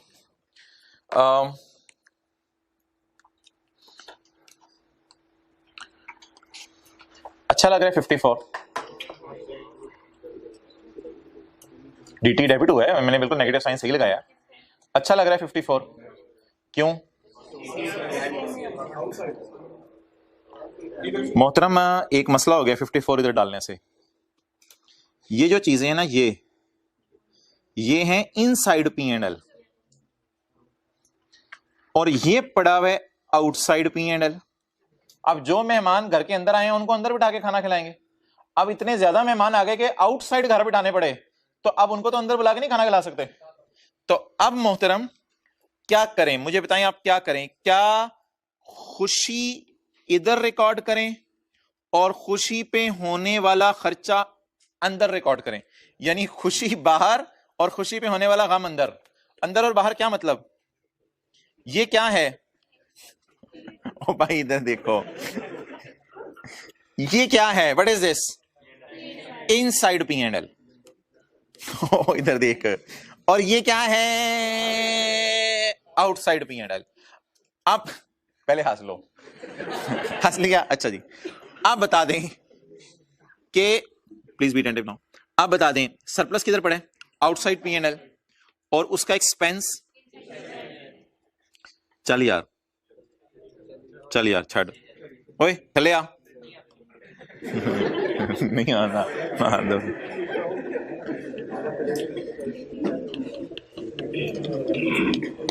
अच्छा लग रहा है 54। डीटी डेबिट हुआ है, मैंने बिल्कुल नेगेटिव साइन सही लगाया। अच्छा लग रहा है 54, क्यों? मोहतरम एक मसला हो गया 54 इधर डालने से। ये जो चीजें हैं ना, ये हैं इनसाइड P&L और ये पड़ा हुआ है आउटसाइड P&L। अब जो मेहमान घर के अंदर आए हैं उनको अंदर बिठा के खाना खिलाएंगे। अब इतने ज्यादा मेहमान आ गए कि आउटसाइड घर बिठाने पड़े, तो अब उनको तो अंदर बुला के नहीं खाना खिला सकते। तो अब मोहतरम क्या करें? मुझे बताएं आप क्या करें? क्या खुशी इधर रिकॉर्ड करें और खुशी पे होने वाला खर्चा अंदर रिकॉर्ड करें, यानी खुशी बाहर और खुशी पे होने वाला गम अंदर? अंदर और बाहर क्या मतलब? ये क्या है? ओ भाई इधर देखो, ये क्या है? What is this? Inside P&L। इधर देख, और ये क्या है? Outside P&L। आप पहले हंस लो। हंस लिया? अच्छा जी, आप बता दें कि प्लीज बी अटेंटिव नाउ। आप बता दें सरप्लस किधर पड़े? आउटसाइड P&L, और उसका एक्सपेंस, चल यार चल यार छड़, ओए चले आ। नहीं आना, मार दो।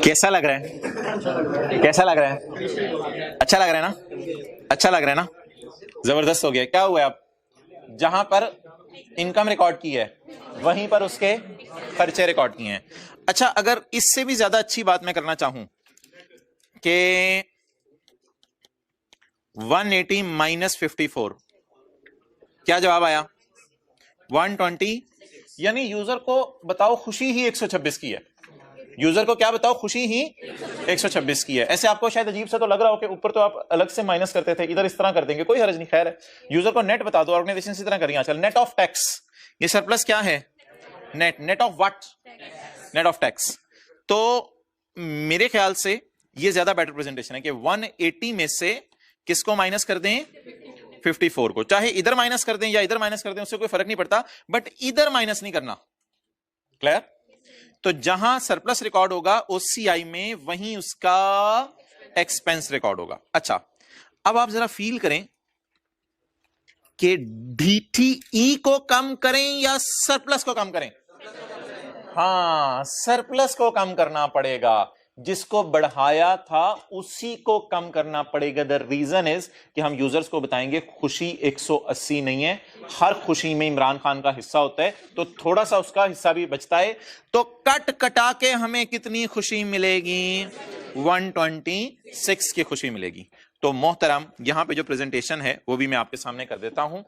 कैसा लग रहा है, कैसा लग रहा है? अच्छा लग रहा है ना, अच्छा लग रहा है ना, जबरदस्त हो गया। क्या हुआ अब, जहां पर इनकम रिकॉर्ड की है वहीं पर उसके खर्चे रिकॉर्ड किए हैं। अच्छा, अगर इससे भी ज्यादा अच्छी बात मैं करना चाहूं कि 180 माइनस 54, क्या जवाब आया? 120। यानी यूजर को बताओ खुशी ही 126 की है, यूजर को क्या बताओ, खुशी ही 126 की है। ऐसे आपको शायद अजीब सा तो लग रहा हो कि ऊपर तो आप अलग से माइनस करते थे, इधर इस तरह कर देंगे, कोई हर्ज नहीं। खैर है, यूजर को नेट बता दो, ऑर्गेनाइजेशन इसी तरह करिए आजकल। नेट ऑफ टैक्स, ये सरप्लस क्या है? Net, net of what? Net of tax. तो मेरे ख्याल से ये ज्यादा बेटर प्रेजेंटेशन है कि 180 में से किसको माइनस कर दें? 54 को। चाहे इधर माइनस कर दें या इधर माइनस कर दें, उससे कोई फर्क नहीं पड़ता, बट इधर माइनस नहीं करना। क्लियर? तो जहां सरप्लस रिकॉर्ड होगा ओसीआई में, वहीं उसका एक्सपेंस रिकॉर्ड होगा। अच्छा, अब आप जरा फील करें कि डीटीई को कम करें या सरप्लस को कम करें? हां, सरप्लस को कम करना पड़ेगा, जिसको बढ़ाया था उसी को कम करना पड़ेगा। द रीजन इज कि हम यूजर्स को बताएंगे खुशी 180 नहीं है, हर खुशी में इमरान खान का हिस्सा होता है, तो थोड़ा सा उसका हिस्सा भी बचता है। तो कट कटा के हमें कितनी खुशी मिलेगी? 126 की खुशी मिलेगी। तो मोहतरम, यहां पे जो प्रेजेंटेशन है वो भी मैं आपके सामने कर देता हूं।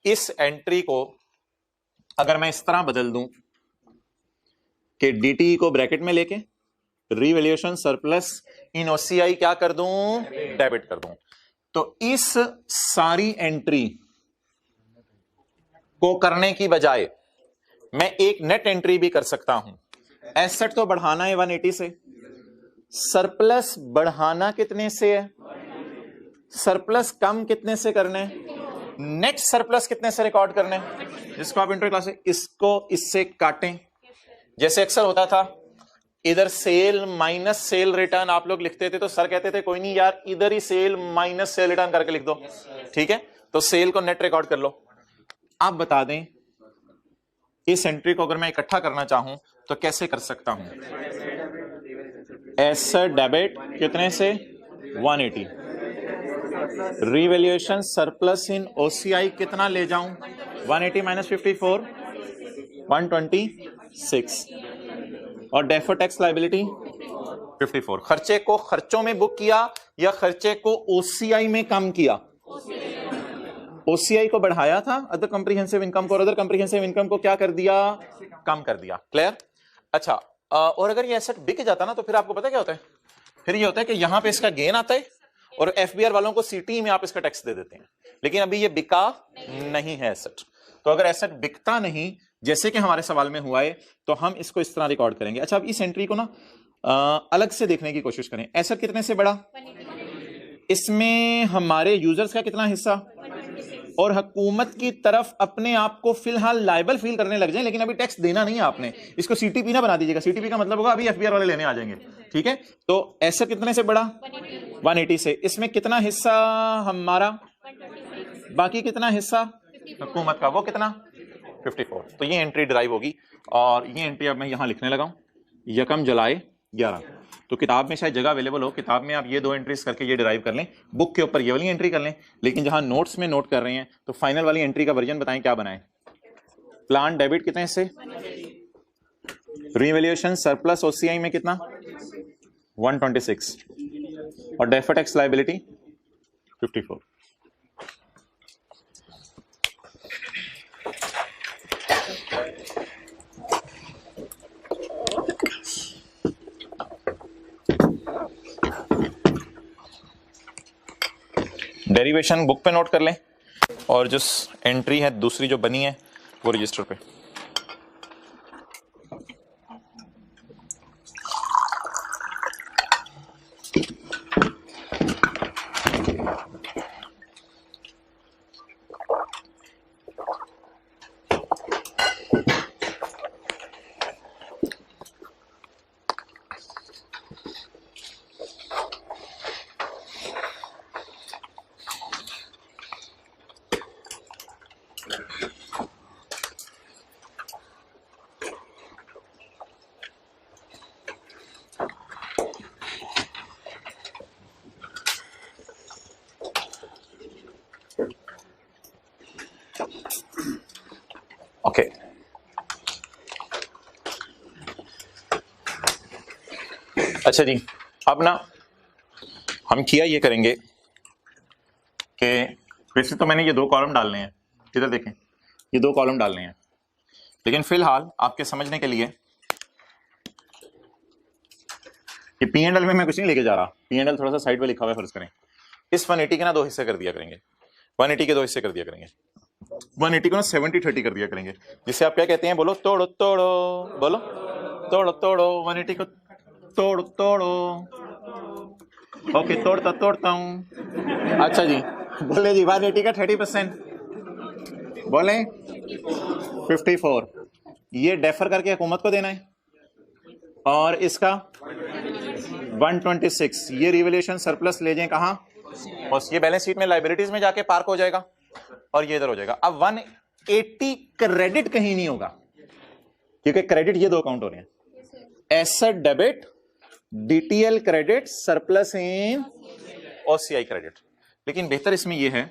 इस एंट्री को अगर मैं इस तरह बदल दूं कि डीटी को ब्रैकेट में लेके रिवैल्यूएशन सरप्लस इन ओसीआई क्या कर दूं? डेबिट कर दूं। तो इस सारी एंट्री को करने की बजाय मैं एक नेट एंट्री भी कर सकता हूं। एसेट तो बढ़ाना है 180 से, सरप्लस बढ़ाना कितने से है? सरप्लस कम कितने से करने? नेट सरप्लस कितने से रिकॉर्ड करने? जिसको आप इंट्रो क्लास से इसको इससे काटें। जैसे अक्सर होता था, इधर सेल माइनस सेल रिटर्न आप लोग लिखते थे, तो सर कहते थे कोई नहीं यार, इधर ही सेल माइनस सेल रिटर्न करके लिख दो। ठीक है, तो सेल को नेट रिकॉर्ड कर लो। आप बता दें इस एंट्री को अगर मैं इकट्ठा करना चाहूं तो कैसे कर सकता हूं? एसेट डेबिट कितने से? 180। रिवैल्यूएशन सरप्लस इन ओसीआई कितना ले जाऊं? 180 माइनस 54, 126। और डेफर्ड टैक्स लायबिलिटी 54। खर्चे को खर्चों में बुक किया या खर्चे को ओसीआई में कम किया? ओसीआई को बढ़ाया था, अदर कॉम्प्रिहेंसिव इनकम को, और अदर कॉम्प्रिहेंसिव इनकम को क्या कर दिया? कम कर दिया। क्लियर? अच्छा, और अगर ये एसेट बिक जाता ना, तो फिर आपको पता क्या होता है? फिर ये होता है कि यहां पे इसका गेन आता है और एफबीआर वालों को सीटी में आप इसका टैक्स दे देते हैं। लेकिन अभी ये बिका नहीं है एसेट। तो अगर एसेट बिकता नहीं, जैसे कि हमारे सवाल में हुआ है, तो हम इसको इस तरह रिकॉर्ड करेंगे। अच्छा, अब इस एंट्री को ना अलग से देखने की कोशिश करें। एसेट कितने से बढ़ा? इसमें हमारे यूजर्स का कितना हिस्सा? और हुकूमत की तरफ अपने आप को फिलहाल लायबल फील करने लग जाए, लेकिन अभी टैक्स देना नहीं है आपने। इसको सीटीपी ना बना दीजिएगा, सीटीपी का मतलब होगा अभी एफबीआर वाले लेने आ जाएंगे। ठीक है, तो एसेट कितने से बढ़ा? 180 से। इसमें कितना हिस्सा हमारा? बाकी कितना हिस्सा हुकूमत का? वो कितना? 54। तो ये एंट्री ड्राइव होगी, और ये एंट्री अब मैं यहां लिखने लगा हूं, 1 जुलाई 11। तो किताब में शायद जगह अवेलेबल हो, किताब में आप ये 2 एंट्रीज करके ये डिराइव कर लें, बुक के ऊपर ये वाली एंट्री कर लें, लेकिन जहां नोट्स में नोट कर रहे हैं तो फाइनल वाली एंट्री का वर्जन बताएं क्या बनाएं। प्लान डेबिट कितने से? रिवैल्यूएशन सरप्लस ओसीआई में कितना? 126। और deferred tax liability 54। Derivation book पे नोट कर लें, और जो एंट्री है दूसरी जो बनी है वो रजिस्टर पे। अच्छा जी, अब ना हम किया ये करेंगे कि वैसे तो मैंने ये दो कॉलम डालने हैं, इधर देखें, ये दो कॉलम डालने हैं, लेकिन फिलहाल आपके समझने के लिए ये P&L में मैं कुछ नहीं लेके जा रहा। P&L थोड़ा सा साइड पे लिखा हुआ है, फर्ज करें इस 180 के ना दो हिस्से कर दिया करेंगे, 180 के दो हिस्से कर दिया करेंगे, 180 को ना 70-30 कर दिया करेंगे, जिसे आप क्या कहते हैं, बोलो तोड़ो तोड़ो, बोलो तोड़ो तोड़ो, 180 को तोड़ो तोड़ो। ओके, तोड़ता तोड़ता हूं। अच्छा जी, बोले जी 180 का 30%, बोले 54, ये डेफर करके हुकूमत को देना है, और इसका 126, ये रिवैल्यूएशन सरप्लस ले जाएं कहां, और ये बैलेंस शीट में लाइबिलिटीज में जाके पार्क हो जाएगा, और ये इधर हो जाएगा। अब 180 क्रेडिट कहीं नहीं होगा, क्योंकि क्रेडिट ये दो अकाउंट हो रहे हैं, asset debit, DTL credit, surplus in OCI credit. लेकिन बेहतर इसमें यह है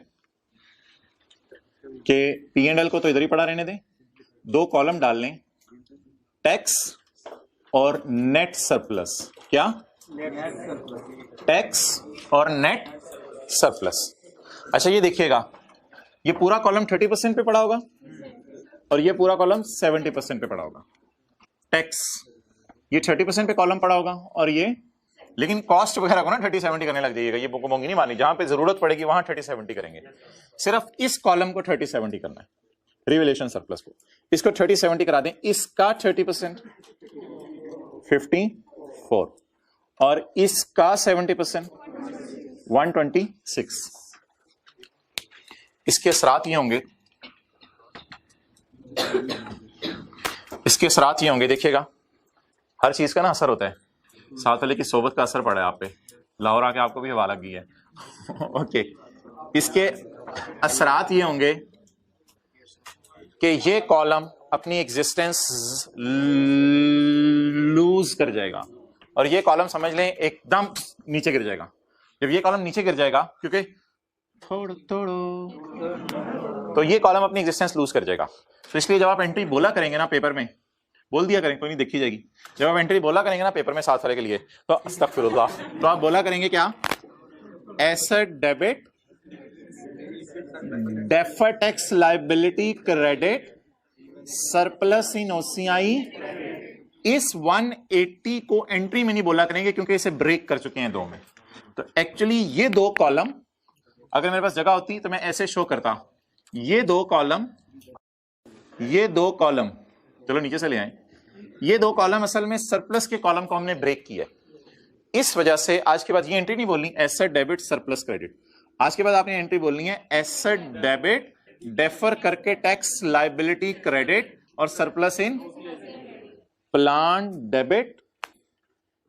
कि P&L को तो इधर ही पड़ा रहने दें, दो कॉलम डाल लें, टैक्स और नेट सरप्लस। क्या? टैक्स और नेट सरप्लस। अच्छा ये देखिएगा, ये पूरा कॉलम 30% पे पड़ा होगा और ये पूरा कॉलम 70% पे पड़ा होगा। टैक्स ये 30% पे कॉलम पड़ा होगा और ये, लेकिन कॉस्ट वगैरह को ना 30-70 करने लग जाइएगा, ये मोंगी नहीं मारनी, जहां पे जरूरत पड़ेगी वहां 30-70 करेंगे। सिर्फ इस कॉलम को 30-70 करना है, रिवैल्यूएशन सरप्लस को, इसको 30-70 करा दें, इसका 30% 54 और इसका 70% 126। इसके असरात ये होंगे, इसके असरात ये होंगे, देखिएगा हर चीज का ना असर होता है, साथ वाले की सोबत का असर पड़ा है आप पे, लाहौर आके आपको भी हवा लग गई है। ओके, इसके असरात ये होंगे कि ये कॉलम अपनी एग्जिस्टेंस लूज कर जाएगा और ये कॉलम समझ लें एकदम नीचे गिर जाएगा। जब ये कॉलम नीचे गिर जाएगा, क्योंकि थोड़ो थोड़ो, तो ये कॉलम अपनी एग्जिस्टेंस लूज कर जाएगा। तो इसलिए जब आप एंट्री बोला करेंगे ना पेपर में, बोल दिया करें, कोई नहीं देखी जाएगी, जब आप एंट्री बोला करेंगे ना पेपर में साथ वाले के लिए, तो अस्तगफिरुल्लाह, तो आप बोला करेंगे क्या, asset debit, deferred tax liability credit, surplus in OCI. इस 180 को एंट्री में नहीं बोला करेंगे क्योंकि इसे ब्रेक कर चुके हैं दो में। तो एक्चुअली ये दो कॉलम, अगर मेरे पास जगह होती तो मैं ऐसे शो करता, ये दो कॉलम, ये दो कॉलम, चलो नीचे से ले आए, ये दो कॉलम असल में सरप्लस के कॉलम को हमने ब्रेक किया। इस वजह से आज के बाद ये एंट्री नहीं बोलनी एसेट डेबिट सरप्लस क्रेडिट, आज के बाद आपने एंट्री बोलनी है एसेट डेबिट डेफर करके टैक्स लायबिलिटी क्रेडिट और surplus in plan debit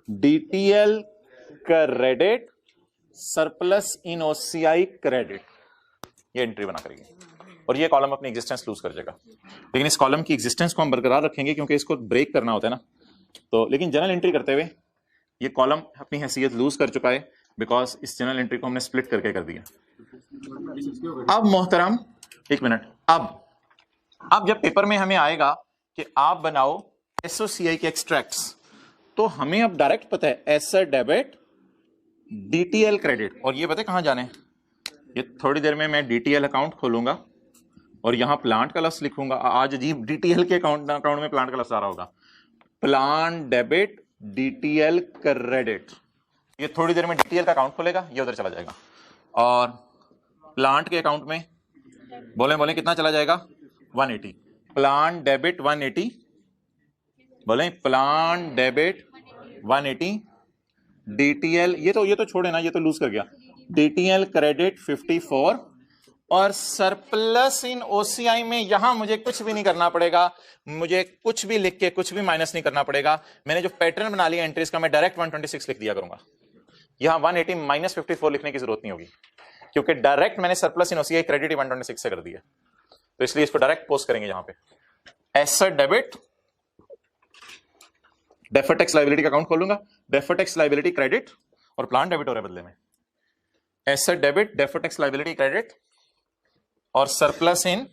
DTL credit surplus in OCI credit. ये एंट्री बना करेंगे और ये कॉलम अपनी एग्जिस्टेंस लूज कर जाएगा। लेकिन इस कॉलम की एग्जिस्टेंस को हम बरकरार रखेंगे क्योंकि इसको ब्रेक करना होता है ना। तो लेकिन जनरल एंट्री करते हुए ये कॉलम अपनी हैसियत लूज कर चुका है बिकॉज इस जनरल एंट्री को हमने स्प्लिट करके कर दिया। अब मोहतरम एक मिनट, अब जब पेपर में हमें आएगा कि आप बनाओ एसओसीआई के एक्सट्रैक्ट्स, तो हमें अब डायरेक्ट पता है एसेट डेबिट डीटीएल क्रेडिट, और ये पता है कहां जाने, ये थोड़ी देर में मैं डीटीएल अकाउंट खोलूंगा और यहां प्लांट का लफ्ज लिखूंगा। आज अजीब डीटीएल के अकाउंट में प्लांट का लफ्ज आ रहा होगा, प्लान डेबिट डीटीएल क्रेडिट। ये थोड़ी देर में डीटीएल का अकाउंट खोलेगा, ये उधर चला जाएगा और प्लांट के अकाउंट में बोले कितना चला जाएगा 180, प्लान डेबिट 180, बोले प्लान डेबिट 180, डीटीएल ये तो छोड़े ना, ये तो लूज कर गया, डीटीएल क्रेडिट 54 और सरप्लस इन ओसीआई में यहां मुझे कुछ भी नहीं करना पड़ेगा, मुझे कुछ भी लिख के कुछ भी माइनस नहीं करना पड़ेगा। मैंने जो पैटर्न बना लिया एंट्रीज का, मैं डायरेक्ट 126 लिख दिया करूंगा, यहां 180 माइनस 54 लिखने की जरूरत नहीं होगी क्योंकि डायरेक्ट मैंने सरप्लस इन ओसीआई क्रेडिट 126 से कर दिया। तो इसलिए इसको डायरेक्ट पोस्ट करेंगे यहां पे asset debit deferred tax liability का अकाउंट खोलूंगा, डेफर्ड टैक्स लायबिलिटी क्रेडिट और प्लान डेबिट हो रहा है बदले में, asset debit deferred tax liability credit और सरप्लस इन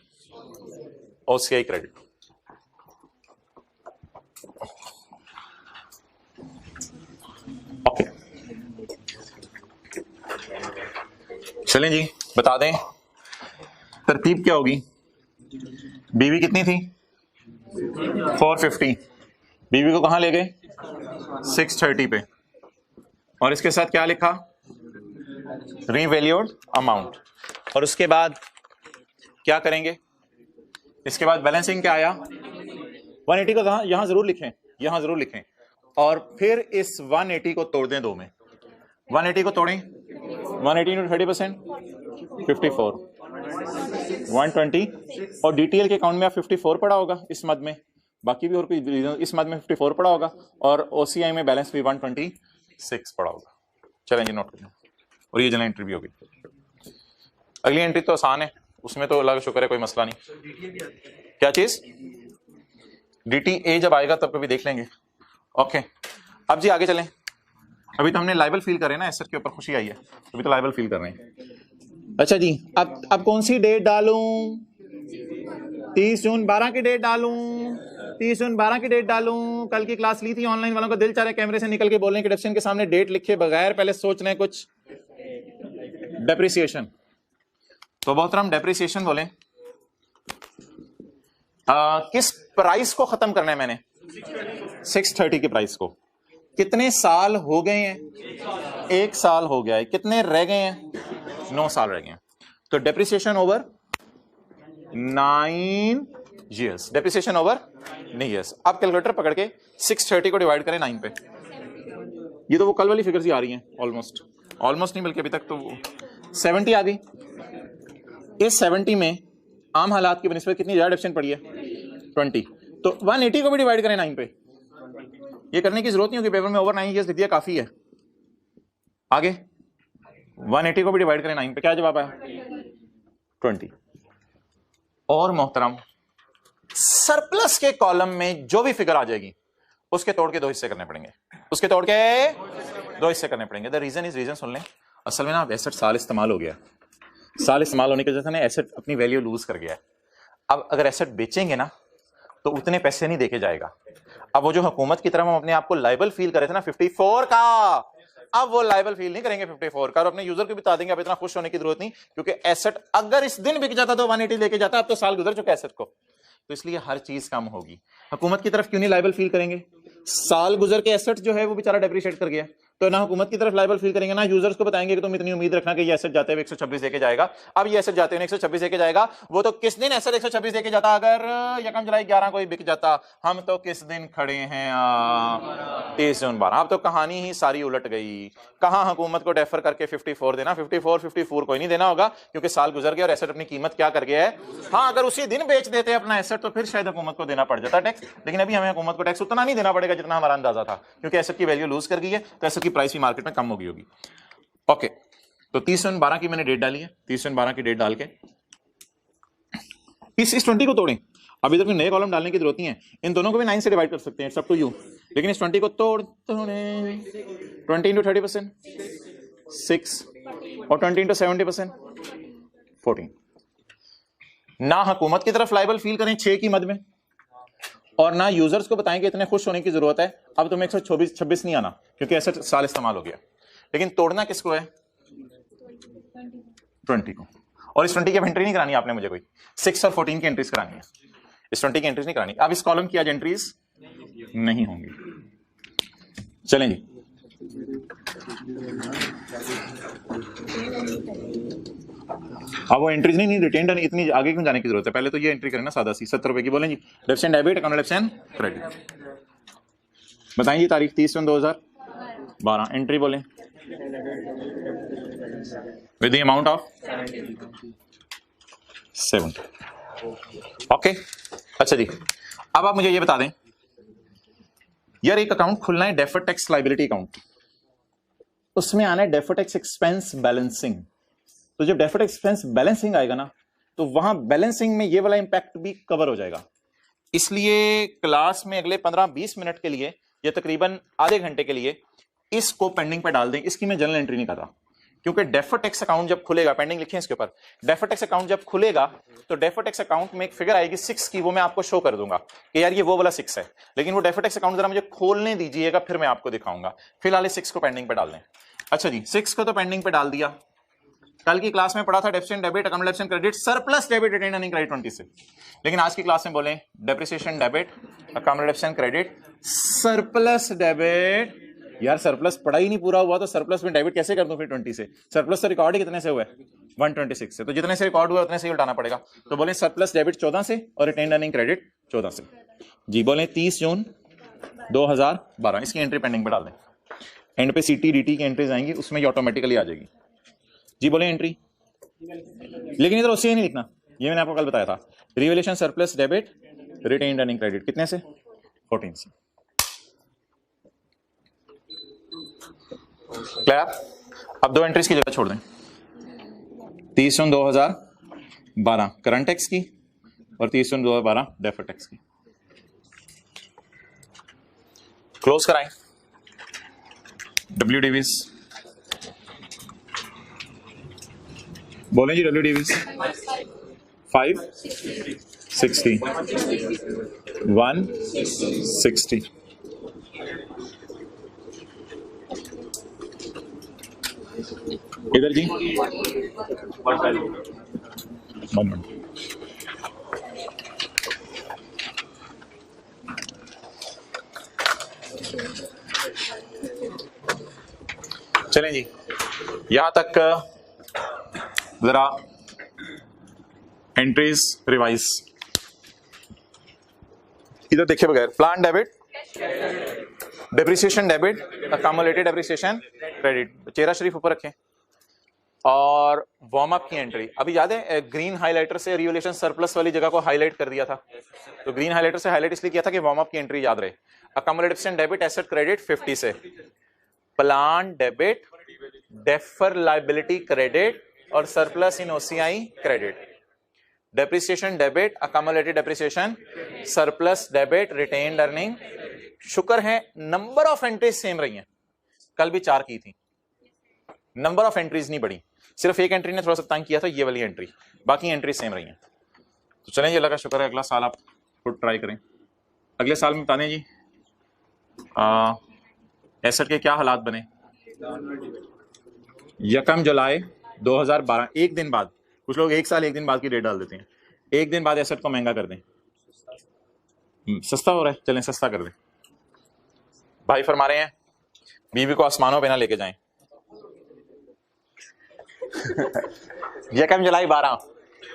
ओसीआई क्रेडिट। चलें जी, बता दें तरतीब क्या होगी। बीवी कितनी थी 450, बीवी को कहां ले गए 630 पे, और इसके साथ क्या लिखा रीवैल्यूड अमाउंट। और उसके बाद क्या करेंगे, इसके बाद बैलेंसिंग क्या आया 180 को यहां जरूर लिखें, यहां जरूर लिखें, और फिर इस 180 को तोड़ दें दो में। 180 को तोड़ें, 180 into 30% 54, 120, और डीटीएल के अकाउंट में आप 54 पड़ा होगा इस मद में, बाकी भी और कोई इस मद में 54 पड़ा होगा, और ओसीआई में बैलेंस भी 126 पड़ा होगा। चलें जी नोट करें, और ये जनरल एंट्री भी होगी। अगली एंट्री तो आसान है, उसमें तो अल्लाह का शुक्र है कोई मसला नहीं। क्या चीज डीटीए जब आएगा तब कभी देख लेंगे। ओके, अब जी आगे चलें। अभी तो हमने लाइबल फील कर रहे हैं ना, एसेट के ऊपर खुशी आई है, अभी तो लाइबल फील कर रहे हैं। अच्छा जी, अब कौन सी डेट डालूं, 30 जून 12 की डेट डालूं, 30 जून 12 की डेट डालूं। कल की क्लास ली थी ऑनलाइन वालों का दिल चाह रहा है कैमरे से निकल के बोलने के डिस्क्रिप्शन के सामने डेट लिखे बगैर पहले सोच रहे हैं कुछ डेप्रिसिएशन। तो मोहतरम डेप्रिसिएशन बोले किस प्राइस को खत्म करना है मैंने 630 के प्राइस को। कितने साल हो गए हैं, 1 साल हो गया है, कितने रह गए हैं 9 साल रह गए हैं। तो depreciation over 9 years, depreciation over 9 years। अब कैलकुलेटर पकड़ के 630 को डिवाइड करें 9 पे, ये तो वो कल वाली फिगर्स ही आ रही हैं, ऑलमोस्ट नहीं बल्कि अभी तक तो 70 आ गई। इस 70 में आम हालात की बनिस्बत कितनी ज्यादा डेप्रिसिएशन पड़ी है 20, तो 180 को भी डिवाइड करें 9 पे। ये करने की जरूरत नहीं होगी, पेपर में ओवर 9 years लिख दिया काफी है। आगे 180 को भी डिवाइड करें 9 पे, क्या जवाब आया 20। और मोहतरम सरप्लस के कॉलम में जो भी फिगर आ जाएगी उसके तोड़ के 2 हिस्से करने पड़ेंगे, उसके तोड़ के 2 हिस्से करने पड़ेंगे। द रीजन इज, रीजन सुन लें, असल में ना अब एसेट साल इस्तेमाल हो गया, साल इस्तेमाल होने की वजह से ना एसेट अपनी वैल्यू लूज कर गया है। अब अगर एसेट बेचेंगे ना तो उतने पैसे नहीं देके जाएगा। अब वो जो हुकूमत की तरफ हम अपने आप को लाइबल फील करे थे ना 54 का, अब वो लाइबल फील नहीं करेंगे 54 का, और अपने यूजर को बता देंगे अब इतना खुश होने की जरूरत नहीं, क्योंकि एसेट अगर इस दिन बिक जाता तो 180 लेके जाता, अब तो साल गुजर चुका एसेट को, तो इसलिए हर चीज कम होगी। हुकूमत की तरफ क्यों नहीं लाइबल फील करेंगे, साल गुजर के एसेट जो है वो बेचारा डेप्रिशिएट कर गया, तो ना हुकूमत की तरफ लाइबल फील करेंगे ना यूजर्स को बताएंगे कि तुम इतनी उम्मीद रखना कि ये एसेट जाते हुए 126 देके जाएगा। अब ये एसेट जाते हुए 126 देके जाएगा, वो तो किस दिन एसेट 126 देके जाता, अगर 1 जुलाई 11 को ही बिक जाता, हम तो किस दिन खड़े हैं 30 जून 12। अब तो कहानी ही सारी उलट गई। कहां हुकूमत को डेफर करके 54 देना, 54 कोई नहीं देना होगा, क्योंकि साल गुजर गया और एसेट अपनी कीमत क्या कर गया है। हाँ, अगर उसी दिन बेच देते अपना एसेट तो फिर शायद हुकूमत को देना पड़ जाता टैक्स, लेकिन अभी हमें हुकूमत को टैक्स उतना नहीं देना पड़ेगा जितना हमारा अंदाजा था, क्योंकि एसेट की वैल्यू लूज कर गई है, तो एसेट की प्राइस भी मार्केट में कम होगी। ओके, तो 30 जून 12 की मैंने डेट डाली है, 30 जून 12 की डेट डाल के इस 20 को तोड़ें। अब इधर कोई नए कॉलम डालने की जरूरत नहीं है, इन दोनों को भी 9 से डिवाइड कर सकते हैं, इट्स अप टू यू, लेकिन इस 20 को तोड़ें 20 into 30% 6, और 20 into 70% 14। ना हुकूमत की तरफ लाइबल फील करें 6 की मद में, और ना यूजर्स को बताएं कि इतने खुश होने की जरूरत है, अब तुम्हें 126 नहीं आना क्योंकि एसेट साल इस्तेमाल हो गया। लेकिन तोड़ना किसको है 20 को, और इस 20 की एंट्री नहीं करानी आपने मुझे, कोई 6 और 14 की एंट्रीज करानी है, इस 20 की एंट्रीज नहीं करानी। अब इस कॉलम की आज एंट्रीज नहीं होंगी। चलें जी, अब वो एंट्रीज नहीं रिटेन्ड, इतनी आगे क्यों जाने की जरूरत है, पहले तो ये एंट्री करें ना सादा सी 70 रुपए की। बोलें जी debit and debit, account debit and credit. बताएं जी तारीख 30 जून 2012, एंट्री बोलें with the amount of 70। Okay, अच्छा जी, अब आप मुझे ये बता दें यार, एक अकाउंट खुलना है डेफर्ड टैक्स लायबिलिटी अकाउंट, उसमें आना है डेफर्ड टैक्स एक्सपेंस बैलेंसिंग। तो जब डेफर्ड एक्सपेंस बैलेंसिंग आएगा ना, तो वहां बैलेंसिंग में ये वाला इंपैक्ट भी कवर हो जाएगा। इसलिए क्लास में अगले 15-20 मिनट के लिए या तकरीबन आधे घंटे के लिए इसको पेंडिंग पे डाल दें, इसकी मैं जनरल एंट्री नहीं करता, क्योंकि डेफर्ड टैक्स अकाउंट जब खुलेगा, पेंडिंग लिखें इसके ऊपर, डेफर्ड टैक्स अकाउंट जब खुलेगा तो डेफर्ड टैक्स अकाउंट में एक फिगर आएगी 6 की, वो मैं आपको शो कर दूंगा कि यार ये वो वाला 6 है, लेकिन वो डेफर्ड टैक्स अकाउंट जरा मुझे खोलने दीजिएगा, फिर मैं आपको दिखाऊंगा। फिलहाल 6 को पेंडिंग पे डाल दें। अच्छा जी, 6 को तो पेंडिंग पे डाल दिया, कल की क्लास में पढ़ा था depreciation debit, accumulation credit, surplus debit, retained earning credit 20 से। लेकिन आज की क्लास में बोले depreciation debit, accumulation credit, surplus debit. यार सरप्लस पढ़ा ही नहीं पूरा हुआ तो सरप्लस में डेबिट कैसे कर दूं फिर 20 से? सरप्लस तो रिकॉर्ड ही कितने से हुआ है? 126 से। तो जितने से रिकॉर्ड हुआ उतने से ही उठाना पड़ेगा। तो बोले सरप्लस डेबिट 14 से और रिटेन्ड अर्निंग क्रेडिट 14 से। जी बोले 30 जून 2012 इसकी एंट्री पेंडिंग पे डाल दें। एंड पे सीटी डीटी की एंट्रीज आएंगी, उसमें ये ऑटोमेटिकली आ जाएगी। जी बोले एंट्री, लेकिन इधर उससे ही नहीं लिखना, ये मैंने आपको कल बताया था। Revaluation surplus debit, retained earning credit कितने से? 14 से। क्लियर? अब दो एंट्रीज की जगह छोड़ दें। 30 जून 2012 करंट टैक्स की और 30 जून 2012 डेफर्ड टैक्स की। क्लोज कराएं। WDVs बोलें जी। WDVs 560 160। इधर जी 1 मिनट। चलें जी, यहां तक जरा एंट्रीज रिवाइज। इधर देखिए बगैर plan debit, depreciation debit, accumulated depreciation credit, चेहरा शरीफ ऊपर रखें। और वार्म अप की एंट्री अभी याद है, ग्रीन हाइलाइटर से रिवैल्यूएशन सरप्लस वाली जगह को हाईलाइट कर दिया था। तो ग्रीन हाइलाइटर से हाईलाइट इसलिए किया था कि वार्म अप की एंट्री याद रहे। अकम्युलेटेड डेबिट एसेट क्रेडिट 50 से, plan debit, defer liability credit और surplus in OCI credit. Depreciation debit, accumulated depreciation, surplus debit, retained earning. शुक्र है नंबर ऑफ एंट्रीज सेम रही हैं, कल भी 4 की थी, नंबर ऑफ एंट्रीज नहीं बढ़ी, सिर्फ एक एंट्री ने थोड़ा सा तंग किया था, ये वाली एंट्री, बाकी एंट्री सेम रही हैं। तो चलें जी, अल्लाह का शुक्र है अगला साल आप खुद ट्राई करें। अगले साल में बताने जी एसेट के क्या हालात बने। 1 जुलाई 2012, एक दिन बाद, कुछ लोग एक साल एक दिन बाद की डेट डाल देते हैं, एक दिन बाद एसेट को महंगा कर दें। सस्ता हो रहा है, चलें सस्ता कर दें। भाई फरमा रहे हैं बीवी को आसमानों पे ना लेके जाएं। 1 जुलाई 12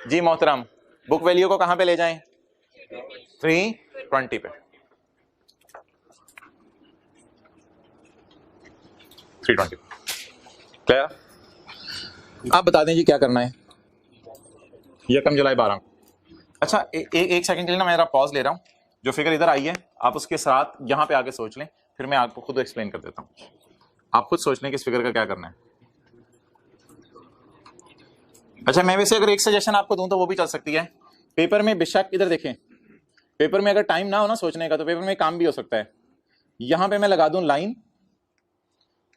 जी मोहतरम, बुक वैल्यू को कहां पे ले जाएं? 320 पे। 320 क्लियर? आप बता दें जी क्या करना है। 1 जुलाई 12। अच्छा एक सेकंड के लिए ना मैं जरा पॉज ले रहा हूं। जो फिगर इधर आई है आप उसके साथ यहां पे आके सोच लें, फिर मैं आपको खुद एक्सप्लेन कर देता हूं। आप खुद सोच लें कि इस फिगर का क्या करना है। अच्छा मैं वैसे अगर एक सजेशन आपको दूं तो वो भी चल सकती है। पेपर में बेशक इधर देखें, पेपर में अगर टाइम ना हो ना सोचने का तो पेपर में काम भी हो सकता है। यहां पे मैं लगा दूं लाइन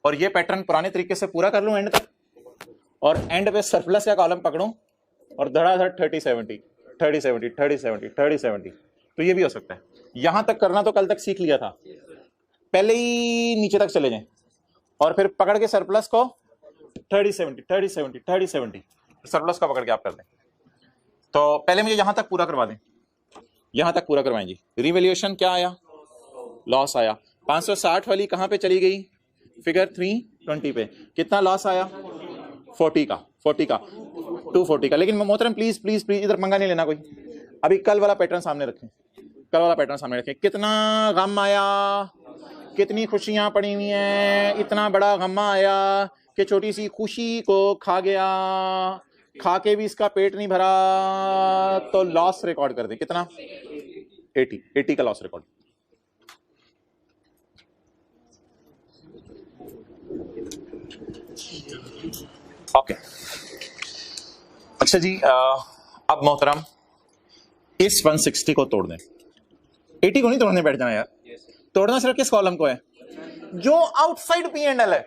और ये पैटर्न पुराने तरीके से पूरा कर लूं एंड तक, और एंड पे सरप्लस का कॉलम पकड़ूं और धड़ाधड़ 30 70 30 70 30 70 30 70। तो ये भी हो सकता है। यहां तक करना तो कल तक सीख लिया था, पहले ही नीचे तक चले जाएं और फिर पकड़ के सरप्लस को 30 70 30 70 30 70 सरप्लस का पकड़ के आप कर दें। तो पहले मुझे यहां तक पूरा करवा दें, यहां तक पूरा करवाएं जी। रिवैल्यूएशन क्या आया? लॉस आया। 560 वाली कहां पे चली गई? फिगर 320 पे। कितना लॉस आया? 40 का 240 का। लेकिन मोहतरम प्लीज प्लीज प्लीज इधर पंगा नहीं लेना कोई। अभी कल वाला पैटर्न सामने रखें, कल वाला पैटर्न सामने रखें। कितना गम आया, कितनी खुशियां पड़ी हुई हैं। इतना बड़ा गम आया कि छोटी सी खुशी को खा गया, खा के भी इसका पेट नहीं भरा। तो लॉस रिकॉर्ड कर दे। कितना? 80 का लॉस रिकॉर्ड। ओके अच्छा जी, अब मोहतरम इस 160 को तोड़ दें। 80 को नहीं तोड़ने बैठ जाना यार, तोड़ना सिर्फ किस कॉलम को है? जो आउटसाइड P&L है,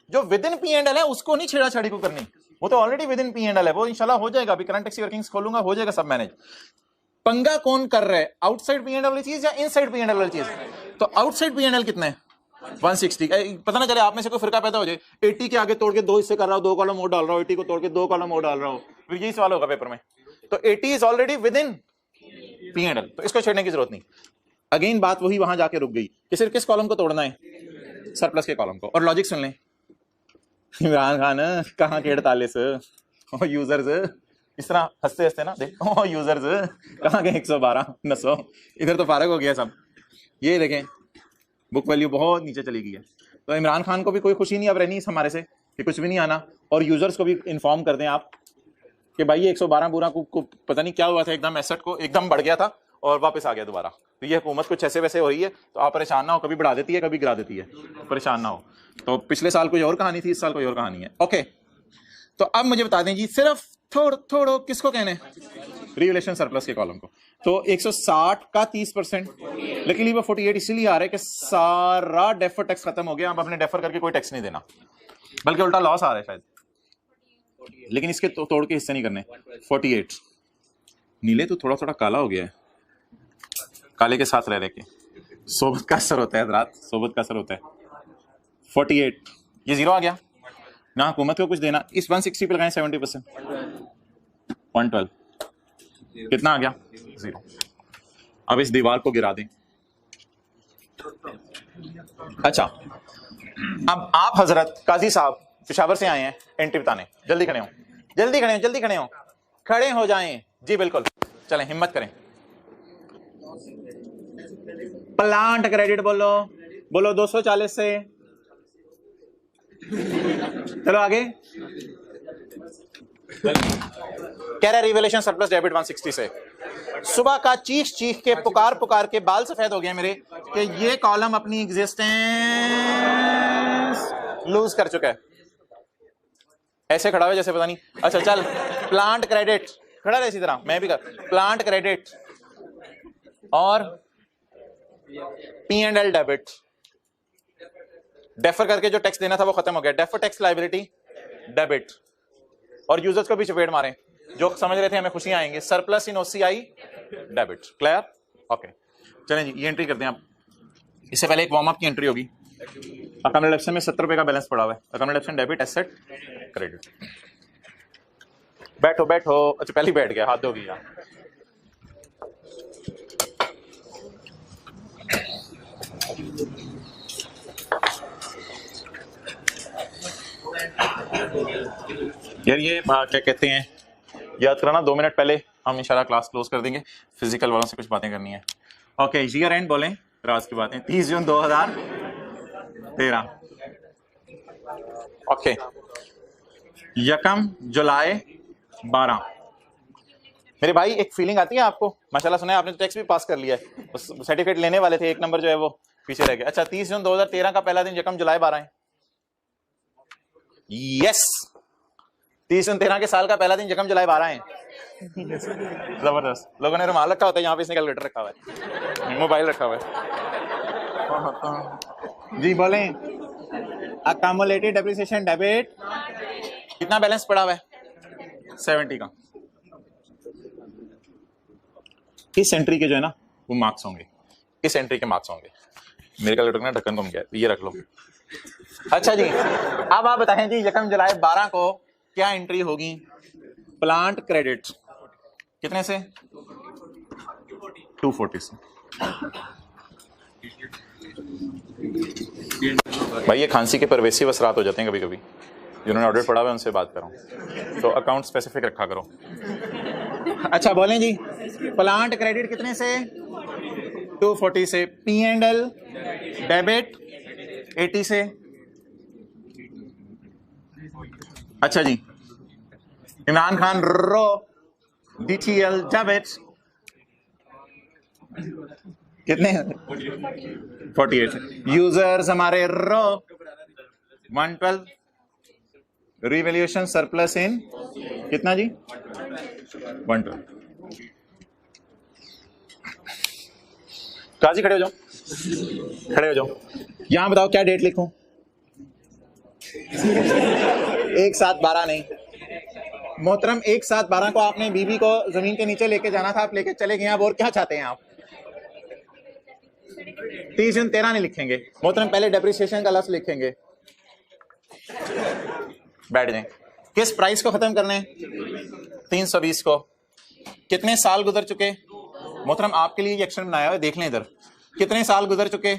जो विद इन P&L है उसको नहीं छेड़ाछाड़ी को करनी, वो तो ऑलरेडी विद इन P&L है, वो इंशाल्लाह हो जाएगा। अभी करंट टैक्स वर्किंग्स खोलूंगा, हो जाएगा सब मैनेज। पंगा कौन कर रहा है, आउटसाइड P&L वाली चीज या इनसाइड P&L वाली चीज? तो आउटसाइड P&L कितना है? 160। पता ना चले आप में से कोई फिरका पैदा हो जाए 80 के आगे तोड़ के 2 हिस्से कर रहा हो, 2 कॉलम और डाल रहा हो, 80 को तोड़ के 2 कॉलम और डाल रहा हो, फिर यही सवाल होगा पेपर में। तो 80 is already with in P and L, तो इसको छेड़ने की जरूरत नहीं। अगेन बात वही वहां जाके रुक गई कि सिर्फ किस कॉलम को तोड़ना है, सरप्लस के कॉलम को। और लॉजिक सुन लें, इमरान खान कहाँ के 48 यूजर्स इस तरह हंसते हंसते ना, देखो यूजर्स कहाँ के 112 900, इधर तो फारग हो गया सब। ये देखें बुक वैल्यू बहुत नीचे चली गई है। तो इमरान खान को भी कोई खुशी नहीं अब रहनी हमारे से कि कुछ भी नहीं आना, और यूजर्स को भी इन्फॉर्म कर दें आप कि भाई ये 112 बुरा को पता नहीं क्या हुआ था, एकदम एसेट को एकदम बढ़ गया था और वापस आ गया दोबारा। तो ये हुकूमत कुछ ऐसे वैसे हो रही है, तो आप परेशान ना हो, कभी बढ़ा देती है कभी गिरा देती है, परेशान ना हो। तो पिछले साल कोई और कहानी थी, इस साल कोई और कहानी है। ओके, तो अब मुझे बता दें जी, सिर्फ थोड़ो किसको कहने, रिवैल्यूएशन सरप्लस के कॉलम को। तो 160 का 30%, लेकिन वो 48 इसीलिए आ रहा है कि सारा डेफर टैक्स खत्म हो गया, अब अपने डेफर करके कोई टैक्स नहीं देना, बल्कि उल्टा लॉस आ रहा है शायद, लेकिन इसके तोड़ के हिस्से नहीं करने। 48 नीले तो थोड़ा थोड़ा काला हो गया है, काले के साथ रह के सोबत का असर होता है, रात सोबत का असर होता है। 48 ये जीरो आ गया ना, हुकूमत को कुछ देना। इस 160 पे लगाएं 70%, 112 कितना आ गया, जीरो। अब इस दीवार को गिरा दें। अच्छा, अब आप हजरत काजी साहब पेशावर से आए हैं एंट्री बताने, जल्दी खड़े हो, जल्दी खड़े हो, जल्दी खड़े हो, खड़े हो जाएं जी, बिल्कुल चलें, हिम्मत करें। प्लांट क्रेडिट बोलो, बोलो 240 से, चलो आगे। कह रहा है रिवैल्यूएशन सरप्लस डेबिट 160 से। सुबह का चीख चीख के पुकार पुकार के बाल सफेद हो गए मेरे कि ये कॉलम अपनी एग्जिस्टेंस लूज कर चुका है। ऐसे खड़ा हुआ जैसे पता नहीं। अच्छा चल, प्लांट क्रेडिट खड़ा रहे इसी तरह, मैं भी कर, प्लांट क्रेडिट और P and L debit. Defer करके जो टैक्स देना था वो खत्म हो गया, डेफर टैक्स लायबिलिटी डेबिट, और यूजर्स को भी चपेट मारें जो समझ रहे थे हमें खुशियां आएंगे, surplus in OCI debit. Clear? Okay, चलें जी, ये एंट्री करते हैं आप। इससे पहले एक वार्म अप की एंट्री होगी। अकाउंट रिडक्शन में 70 रुपए का बैलेंस पड़ा हुआ है, account reduction debit asset credit. बैठो बैठो, अच्छा पहले ही बैठ गया, हाथ धोगी यार। यार ये क्या कहते हैं, याद कराना 2 मिनट पहले, हम इंशाल्लाह क्लास क्लोज कर देंगे, फिजिकल वालों से कुछ बातें करनी है। ओके, ईयर एंड बोलें, राज की बातें, 30 जून 2013। ओके, 1 जुलाई 12। मेरे भाई एक फीलिंग आती है आपको, माशाल्लाह सुना है आपने तो टैक्स भी पास कर लिया है, सर्टिफिकेट लेने वाले थे, 1 नंबर जो है वो पीछे रह गया। अच्छा, 30 जून 2013 का पहला दिन 1 जुलाई 12 है। यस, 30 जून 13 के साल का पहला दिन 1 जुलाई 12 है। जबरदस्त। लोगों ने रुमाल रखा होता है, यहाँ पे इसने कैलकुलेटर रखा हुआ है, मोबाइल रखा हुआ है। जी बोलें, अकामुलेटेड डेप्रिसिएशन डेबिट कितना बैलेंस पड़ा हुआ है? 70 का। इस एंट्री के जो है ना वो मार्क्स होंगे, इस एंट्री के मार्क्स होंगे। मेरे कैलकुलेटर ने ढक्कन घूम गया, ये रख लो। अच्छा जी, अब आप बताएं जी 1 जुलाई 12 को क्या एंट्री होगी? प्लांट क्रेडिट कितने से? 240 से। भाई ये खांसी के परवेसिव असरात हो जाते हैं कभी कभी, जिन्होंने ऑडिट पढ़ा हुआ है उनसे बात कर रहा हूं, तो अकाउंट स्पेसिफिक रखा करो। अच्छा बोलें जी, प्लांट क्रेडिट कितने से? 240 से। पी एंड एल डेबिट 80 से। अच्छा जी, इमरान खान रो DTL डेबिट कितने? 48 से। यूजर्स हमारे रो 112। रिवैल्यूएशन सरप्लस इन कितना जी? 112। काजी खड़े हो जाओ, खड़े हो जाओ। यहां बताओ क्या डेट लिखूं? 1/7/12 नहीं मोहतरम, 1/7/12 को आपने बीबी को जमीन के नीचे लेके जाना था, आप लेके चले गए। अब और क्या चाहते हैं आप? 30/13 नहीं लिखेंगे मोहतरम, पहले डेप्रिसिएशन का लफ्ज लिखेंगे। बैठ जाएं। किस प्राइस को खत्म करना है? 320 को। कितने साल गुजर चुके मोहतरम? आपके लिए ये एक्शन बनाया हुआ है, देख लें इधर। कितने साल गुजर चुके?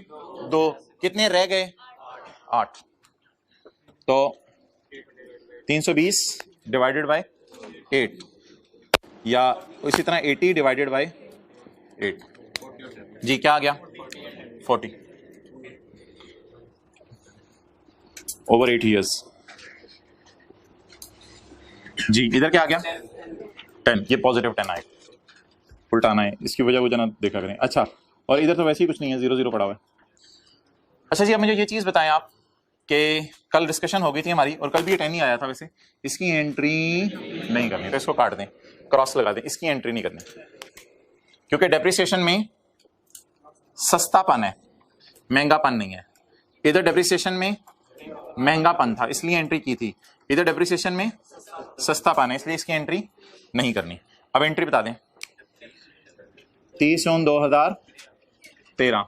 2। कितने रह गए? 8। तो 320 डिवाइडेड बाय 8 या इसी तरह 80 डिवाइडेड बाय 8 जी क्या आ गया? 40 ओवर 8 ईयर्स। जी इधर क्या आ गया? 10। ये पॉजिटिव 10 आए, उल्टाना है, इसकी वजह वो जना देखा करें। अच्छा, और इधर तो वैसे ही कुछ नहीं है, 0 0 पड़ा हुआ है। अच्छा जी, अब मुझे ये चीज़ बताएं आप कि कल डिस्कशन हो गई थी हमारी और कल भी ये 10 ही आया था। वैसे इसकी एंट्री नहीं करनी तो इसको काट दें, क्रॉस लगा दें, इसकी एंट्री नहीं करनी क्योंकि डेप्रिसिएशन में सस्तापन है, महंगापन नहीं है। इधर डेप्रिसिएशन में महंगापन था इसलिए एंट्री की थी, इधर डेप्रिसिएशन में सस्तापन है इसलिए इसकी एंट्री नहीं करनी। अब एंट्री बता दें। 30/9/2013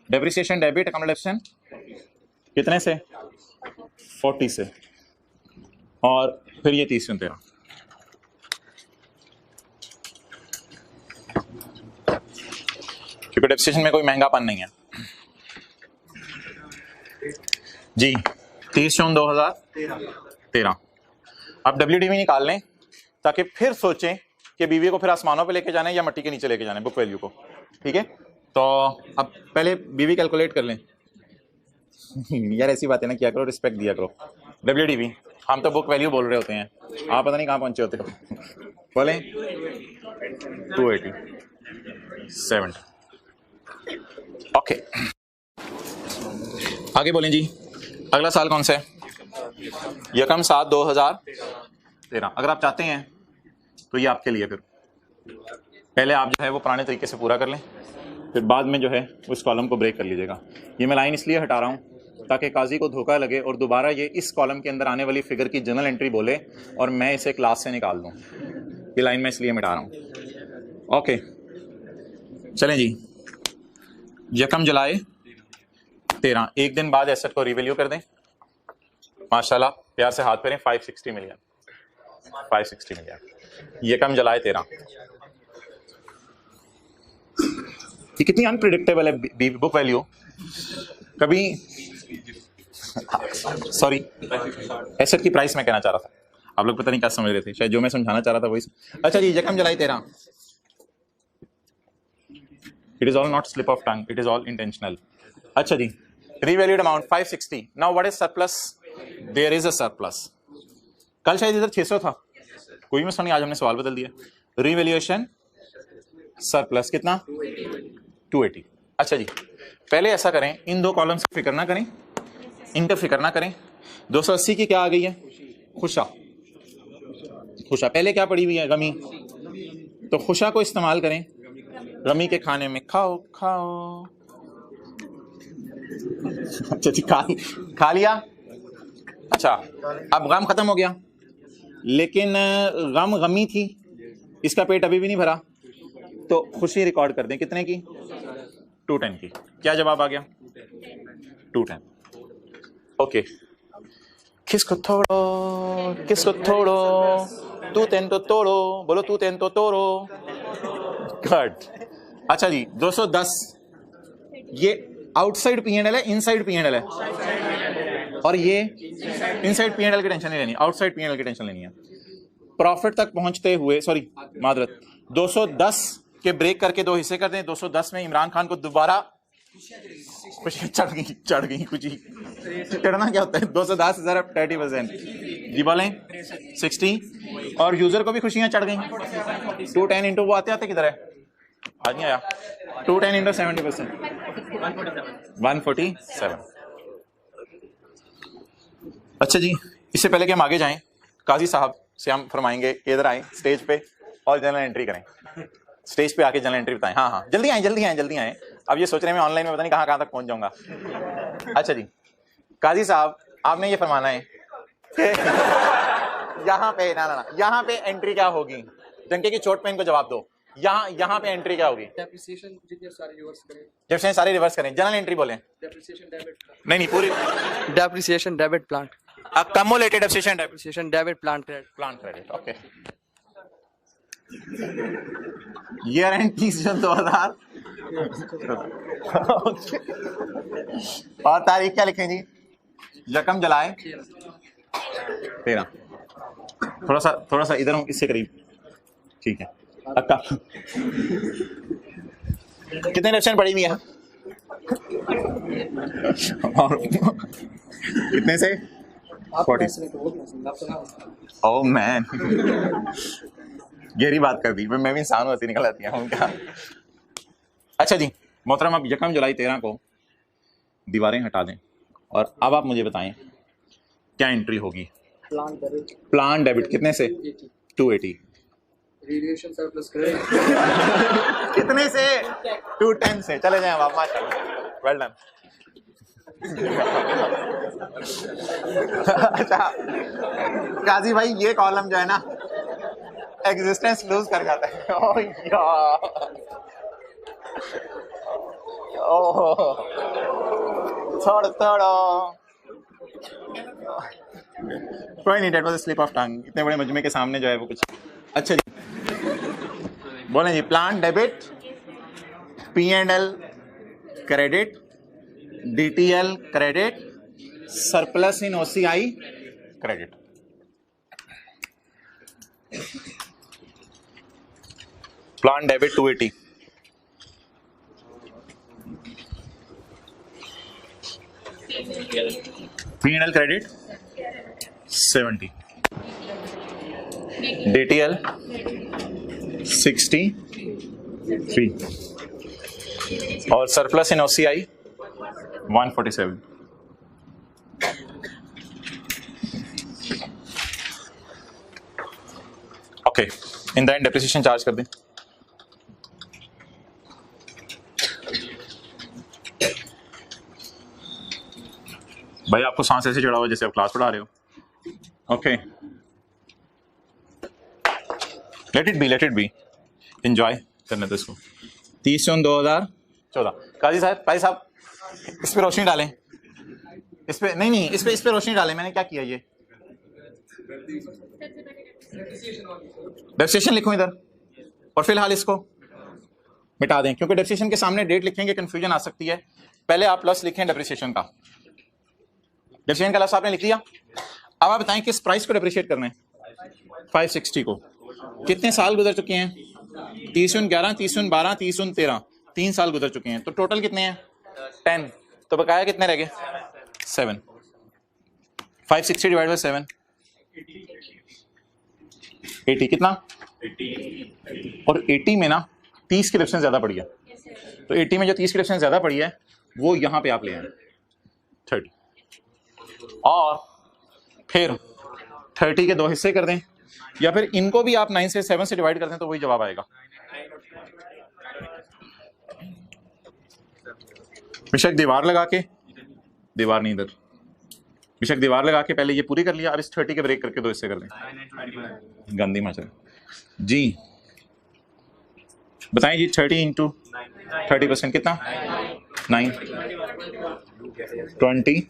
डेप्रिसिएशन डेबिट अकोमोडेशन कितने से? 40 से, और फिर ये 30/13। क्योंकि डेप्रिसिएशन में कोई महंगापन नहीं है जी। 30/9/2013। अब WDV निकाल लें ताकि फिर सोचें कि बीवी को फिर आसमानों पे लेके जाना है या मट्टी के नीचे लेके जाना है बुक वैल्यू को। ठीक है, तो अब पहले बीवी कैलकुलेट कर लें। यार ऐसी बातें ना किया करो, रिस्पेक्ट दिया करो। WDV, हम तो बुक वैल्यू बोल रहे होते हैं, आप पता नहीं कहाँ पहुंचे होते हो। बोलें 280 70। ओके, आगे बोलें जी। अगला साल कौन सा है? 1/7/2013। अगर आप चाहते हैं तो ये आपके लिए, फिर पहले आप जो है वो पुराने तरीके से पूरा कर लें, फिर बाद में जो है उस कॉलम को ब्रेक कर लीजिएगा। ये मैं लाइन इसलिए हटा रहा हूँ ताकि काजी को धोखा लगे और दोबारा ये इस कॉलम के अंदर आने वाली फिगर की जनरल एंट्री बोले और मैं इसे क्लास से निकाल दूँ। ये लाइन मैं इसलिए मिटा रहा हूँ। ओके चलें जी। 1 जुलाई 13, एक दिन बाद एसेट को रिवैल्यू कर दें। माशाल्लाह, प्यार से हाथ फेरें। 560 मिलियन। 560 मिलियन 1 जुलाई 13। ये कितनी अनप्रिडिक्टेबल है बुक वैल्यू। कभी सॉरी, एसेट की प्राइस मैं कहना चाह रहा था, आप लोग पता नहीं क्या समझ रहे थे, शायद जो मैं समझाना चाह रहा था वही। अच्छा जी, 1 जुलाई 13। It is all not slip of tongue, it is all intentional. अच्छा जी, revalued amount 560. now what is surplus? there is a surplus. कल शायद इधर 600 था, कोई मसला नहीं, आज हमने सवाल बदल दिया। रिवैल्यूएशन सरप्लस कितना? 280। अच्छा जी, पहले ऐसा करें, इन दो कॉलम्स की फिक्र ना करें, इनका फिक्र ना करें। 280 की क्या आ गई है? खुशा। खुशा पहले क्या पड़ी हुई है? गमी। तो खुशा को इस्तेमाल करें गमी के खाने में। खाओ खाओ। अच्छा जी, खा लिया। अच्छा, अब गम खत्म हो गया, लेकिन गम गमी थी, इसका पेट अभी भी नहीं भरा, तो खुशी रिकॉर्ड कर दें। कितने की? 210 की। क्या जवाब आ गया? 210। ओके, किसको थोड़ो, किसको थोड़ो, तू तेन तो तोड़ो, बोलो तू तेन तो तोड़ो। गुड। अच्छा जी, 210 ये आउटसाइड P&L है, इनसाइड P&L है, और ये इनसाइड P&L की टेंशन नहीं लेनी, आउटसाइड P&L की टेंशन लेनी है। प्रॉफिट तक पहुंचते हुए, सॉरी मादरत, 210 के ब्रेक करके दो हिस्से कर दें। 210 में इमरान खान को दोबारा खुशी चढ़ गई खुशी। चढ़ना क्या होता है? 210 ज़रा 30% जी बोलें 60, और यूजर को भी खुशियां चढ़ गई। 210 इंटू वो आते किधर है? आज नहीं आया। 210 इंटू 70%, 147। अच्छा जी, इससे पहले कि हम आगे जाएं, काजी साहब से हम फरमाएंगे कि इधर आए स्टेज पे और जनरल एंट्री करें। स्टेज पे आके जनरल एंट्री बताएं। हाँ हाँ, जल्दी आए जल्दी आए जल्दी आए। अब ये सोच रहे हैं मैं ऑनलाइन में पता नहीं कहाँ तक पहुंच जाऊंगा। अच्छा जी, काजी साहब आपने ये फरमाना है कि यहाँ पे ना यहाँ पे एंट्री क्या होगी? डंके की चोट पे इनको जवाब दो। यहाँ पे एंट्री क्या होगी? डेप्रिसिएशन जितने सारे रिवर्स करें, डेप्रिसिएशन सारी रिवर्स करें, जनरल एंट्री बोलें। डेप्रिसिएशन डेबिट, नहीं पूरी depreciation debit plant, cumulated depreciation depreciation debit plant credit, plant credit. Okay, year end 30 June 2000 और तारीख क्या लिखें जी? यकम जुलाई 13। थोड़ा सा इधर हूँ, इससे करीब, ठीक है। अक्का कितने डेप्रिसिएशन पड़ी हुई है? और कितने से? 40। ओह मैन, गहरी बात कर दी। मैं भी इंसान हूँ, निकल आती है क्या? अच्छा जी मोहतरम, अब यकम जुलाई 13 को दीवारें हटा दें और अब आप मुझे बताएं क्या एंट्री होगी? प्लान डेबिट कितने से? 280। रेडिएशन सरप्लस क्रेडिट कितने से? 210 से। चले जाएं आप, माशाल्लाह, वेल डन। अच्छा काजी भाई, ये कॉलम जो है ना एग्जिस्टेंस लूज कर जाता है। ओह यार, ओह थोड़ा कोई नहीं, date was slip of tongue. इतने बड़े मजमे के सामने जो है वो कुछ। अच्छा जी बोलें जी, plan debit, P&L credit, DTL credit, surplus in OCI credit. Plan debit 280, P&L credit 70, DTL 63 और surplus in OCI 147। Okay, in the end depreciation charge कर दें। भाई आपको सांस ऐसे चढ़ा हुआ जैसे आप क्लास पढ़ा रहे हो। Okay, let it be, enjoy करने दो इसको। 30 जून 2014। काजी साहब, भाई साहब इस पे रोशनी डालें, इस पे नहीं, इस पे रोशनी डालें। मैंने क्या किया? ये डेप्रिसिएशन लिखूं इधर और फिलहाल इसको मिटा दें, क्योंकि डेप्रिसिएशन के सामने डेट लिखेंगे कंफ्यूजन आ सकती है। पहले आप प्लस लिखें डेप्रिसिएशन का, डेप्रिसिएशन का लफ्ज़ आपने लिख लिया। अब आप बताएं किस प्राइस को डेप्रिशिएट करना है? 560 को। कितने साल गुजर चुके हैं? 30 जून 11, 30 जून 12, 30 जून 13, 3 साल गुजर चुके हैं। तो टोटल कितने हैं? 10। तो बकाया कितने रह गए? 7। 560 डिवाइड बाई 7 80। कितना? 80। और 80 में ना 30 की डिफरेंस ज्यादा पड़ी है, तो 80 में जो 30 की डिफरेंस ज्यादा पड़ी है वो यहां पे आप ले आए 30, और फिर 30 के 2 हिस्से कर दें, या फिर इनको भी आप 9 से 7 से डिवाइड कर दें तो वही जवाब आएगा। बेशक दीवार लगा के, दीवार नहीं इधर, बेशक दीवार लगा के पहले ये पूरी कर लिया। अब इस 30 के ब्रेक करके 2 हिस्से कर दें। गंदी माचल जी, बताएं जी। 30 इंटू 30% कितना? 9, 21।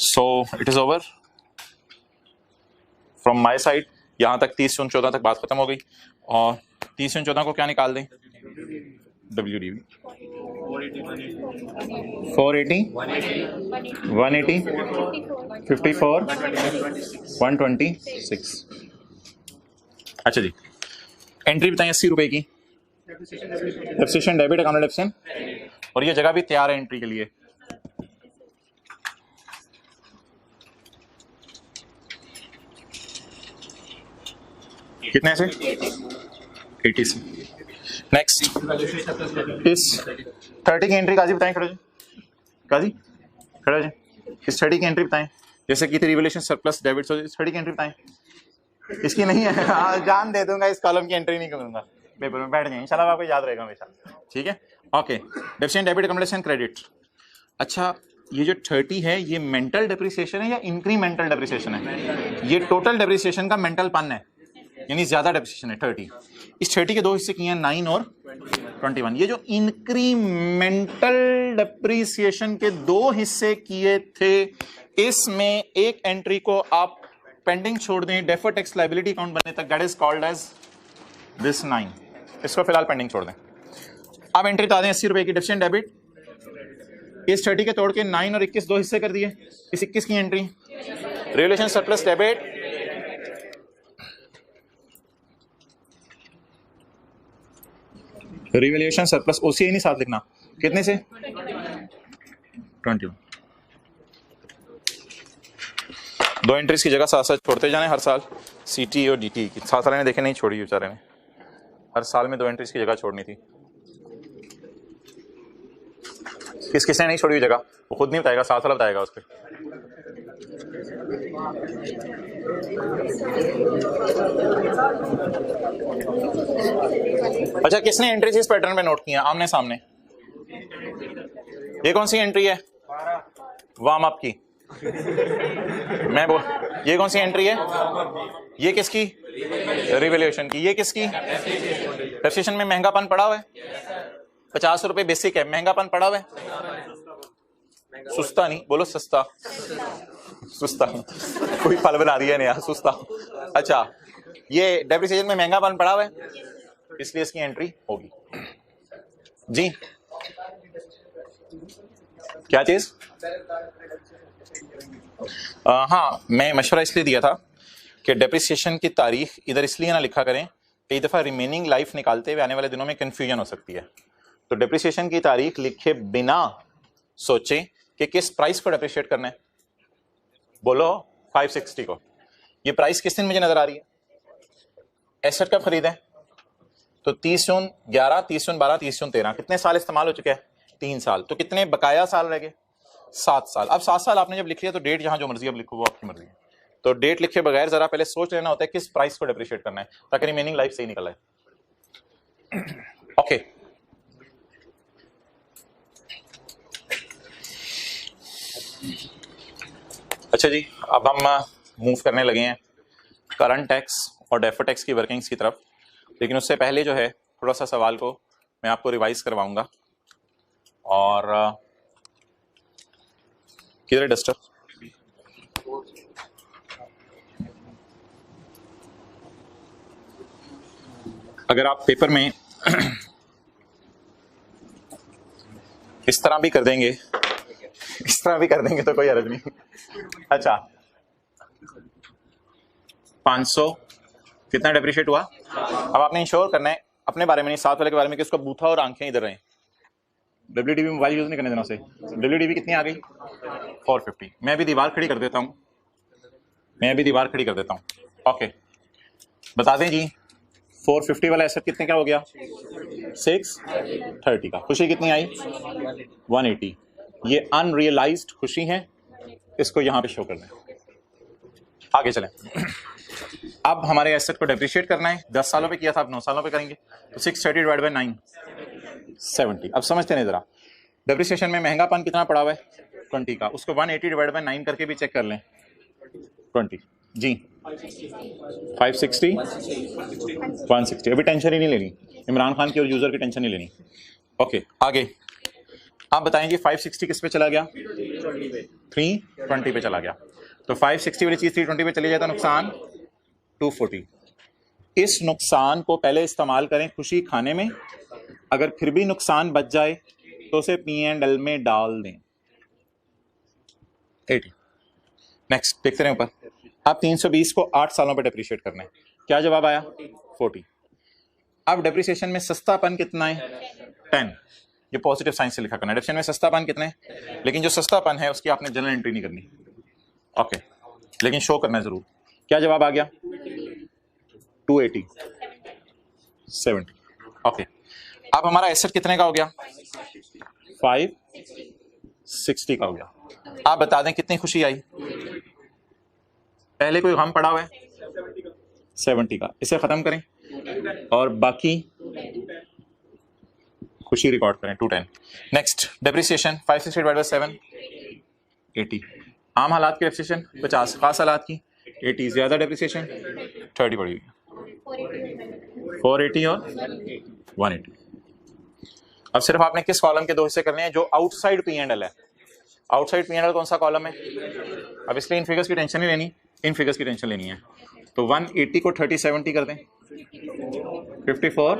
So it is over from my side. यहां तक 30 जून 14 तक बात खत्म हो गई। और 30 जून 14 को क्या निकाल दें? WDV 480, 180, 54, 126। अच्छा जी, एंट्री बताएं 80 रुपए की। डेप्रिसिएशन डेबिट अकाउंट डेप्रिसिएशन, और ये जगह भी तैयार है एंट्री के लिए। कितने से? 80 से। नेक्स्ट इस 30 की एंट्री काजी बताएं। खड़े काजी, खड़े हो जाए। इस 30 की एंट्री बताएं, जैसे कि रिवैल्यूएशन सरप्लस डेबिट। सो 30 की एंट्री बताएं। इसकी नहीं है, हाँ जान दे दूंगा, इस कॉलम की एंट्री नहीं करूंगा, पेपर में बैठ जाए इंशाल्लाह, आपको याद रहेगा हमेशा। ठीक है, okay. Depreciation debit accommodation credit. अच्छा, ये जो 30 है ये मेंटल डेप्रिसिएशन है या इंक्रीमेंटल डेप्रिसिएशन है? ये टोटल डेप्रिसिएशन का मेंटल पन है, यानी ज्यादा डेप्रिसिएशन है 30। इस 30 के दो हिस्से किए हैं 9 और 21। ये जो इंक्रीमेंटल डेप्रिसिएशन के दो हिस्से किए थे, इसमें एक एंट्री को आप पेंडिंग छोड़ दें डेफर्ड टैक्स लायबिलिटी अकाउंट बनने तक, that is called as this 9। इसको फिलहाल पेंडिंग छोड़ दें। अब एंट्री बता दें 80 रुपए की डेप्रिसिएशन डेबिट, इस 30 के तोड़ के 9 और 21 दो हिस्से कर दिए, इस 21 की entry revaluation surplus debit, revaluation surplus OCI नहीं साथ लिखना, कितने से 21। दो एंट्रीज की जगह साथ साथ छोड़ते जाने हर साल, सीटी और डीटी की साथ साल ने देखे नहीं छोड़ी बेचारे ने, हर साल में दो एंट्रीज की जगह छोड़नी थी। किस किसने नहीं छोड़ी हुई जगह वो खुद नहीं बताएगा, साथ वाला बताएगा उस पर। अच्छा, किसने एंट्रीज इस पैटर्न में नोट किया आमने सामने? ये कौन सी एंट्री है? वार्म अप की। मैं बोल, ये कौन सी एंट्री है? ये किसकी? रिवैल्यूएशन की। ये किसकी? डेप्रिसिएशन में महंगापन पड़ा हुआ है, 50 रुपए बेसिक है, महंगापन पड़ा हुआ है, सुस्ता नहीं, बोलो सस्ता, सुस्ता, कोई फल बना दिया नहीं यार, सुस्ता। अच्छा, ये डेप्रिसिएशन में महंगापन पड़ा हुआ है, इसलिए इसकी एंट्री होगी जी। क्या चीज? हाँ, मैं मशवरा इसलिए दिया था कि डेप्रिसिएशन की तारीख इधर इसलिए ना लिखा करें, कई दफा रिमेनिंग लाइफ निकालते हुए आने वाले दिनों में कंफ्यूजन हो सकती है। तो डेप्रिसिएशन की तारीख लिखे बिना सोचे कि किस प्राइस को डेप्रिशिएट करना है, बोलो 560 को। ये प्राइस किस दिन मुझे नजर आ रही है? एसेट कब खरीदें? तो 30 जून 11, 30 जून 12, 30 जून 13, कितने साल इस्तेमाल हो चुके हैं? 3 साल। तो कितने बकाया साल रह गए? 7 साल। अब 7 साल आपने जब लिख लिया तो डेट जहां जो मर्जी अब लिखो, वो आपकी मर्जी है। तो डेट लिखे बगैर जरा पहले सोच लेना होता है किस प्राइस को डेप्रिशिएट करना है, ताकि रिमेनिंग लाइफ सही निकल आए। ओके, अच्छा जी, अब हम मूव करने लगे हैं करंट टैक्स और डेफर्ड टैक्स की वर्किंग्स की तरफ। लेकिन उससे पहले जो है थोड़ा सा सवाल को मैं आपको रिवाइज करवाऊंगा। और किधर है डस्टर? अगर आप पेपर में इस तरह भी कर देंगे, इस तरह भी कर देंगे तो कोई हर्ज नहीं। अच्छा, 500 कितना डेप्रिशिएट हुआ? अब आपने इंश्योर करना है अपने बारे में नहीं, साथ वाले के बारे में कि उसका बूथा और आंखें इधर रहें। डब्ल्यूडीबी मोबाइल यूज नहीं करने देना उसे। डब्ल्यूडीबी कितनी आ गई? 450। मैं भी दीवार खड़ी कर देता हूं, मैं भी दीवार खड़ी कर देता हूं। ओके, बता दें जी 450 वाला एसेट कितने का हो गया? 630 का। खुशी कितनी आई? 180। ये अनरियलाइज्ड खुशी है, इसको यहां पे शो करना है। आगे चलें। अब हमारे एसेट को डेप्रिशिएट करना है, 10 सालों पे किया था, अब 9 सालों पे करेंगे। तो 630 डिवाइड बाय 9 70। अब समझते नहीं जरा, डेप्रिसिएशन में महंगापन कितना पड़ा हुआ है? 20 का। उसको 180 डिवाइड बाय 9 करके भी चेक कर लें। 20 जी 560 160। अभी टेंशन ही नहीं लेनी, इमरान खान की और यूजर की टेंशन नहीं लेनी। ओके, आगे आप बताएं जी 560 किस पे चला गया? 320 पे चला गया। तो 560 वाली चीज 320 पे चली जाए तो नुकसान 240। इस नुकसान को पहले इस्तेमाल करें खुशी खाने में, अगर फिर भी नुकसान बच जाए तो उसे P&L में डाल दें। 80। नेक्स्ट देखते रहे ऊपर। अब 320 को 8 सालों पर डेप्रिशिएट करना है। क्या जवाब आया? 40। अब डेप्रिसिएशन में सस्तापन कितना है? 10। ये पॉजिटिव साइन से लिखा करना है। डेप्रिसिएशन में सस्तापन कितने है? लेकिन जो सस्तापन है उसकी आपने जनरल एंट्री नहीं करनी। ओके, लेकिन शो करना है जरूर। क्या जवाब आ गया? 280 70। ओके, अब हमारा एसेट कितने का हो गया? 560 का हो गया। आप बता दें कितनी खुशी आई? पहले कोई गम पड़ा हुआ है? 70 का। इसे खत्म करें और बाकी खुशी रिकॉर्ड करें 210। Next depreciation 560 divide by 7 80। आम हालात की डेप्रिसिएशन 50, खास हालात की 80। ज्यादा डेप्रिसिएशन 30 पड़ी हुई। 480 और 180। अब सिर्फ आपने किस कॉलम के दो हिस्से करने हैं? जो आउटसाइड पी एंड एल है। आउटसाइड पी एंड एल कौन सा कॉलम है? अब इसलिए इन फिगर्स की टेंशन नहीं लेनी, इन फिगर्स की टेंशन लेनी है। तो 180 को 30-70 कर दें, 54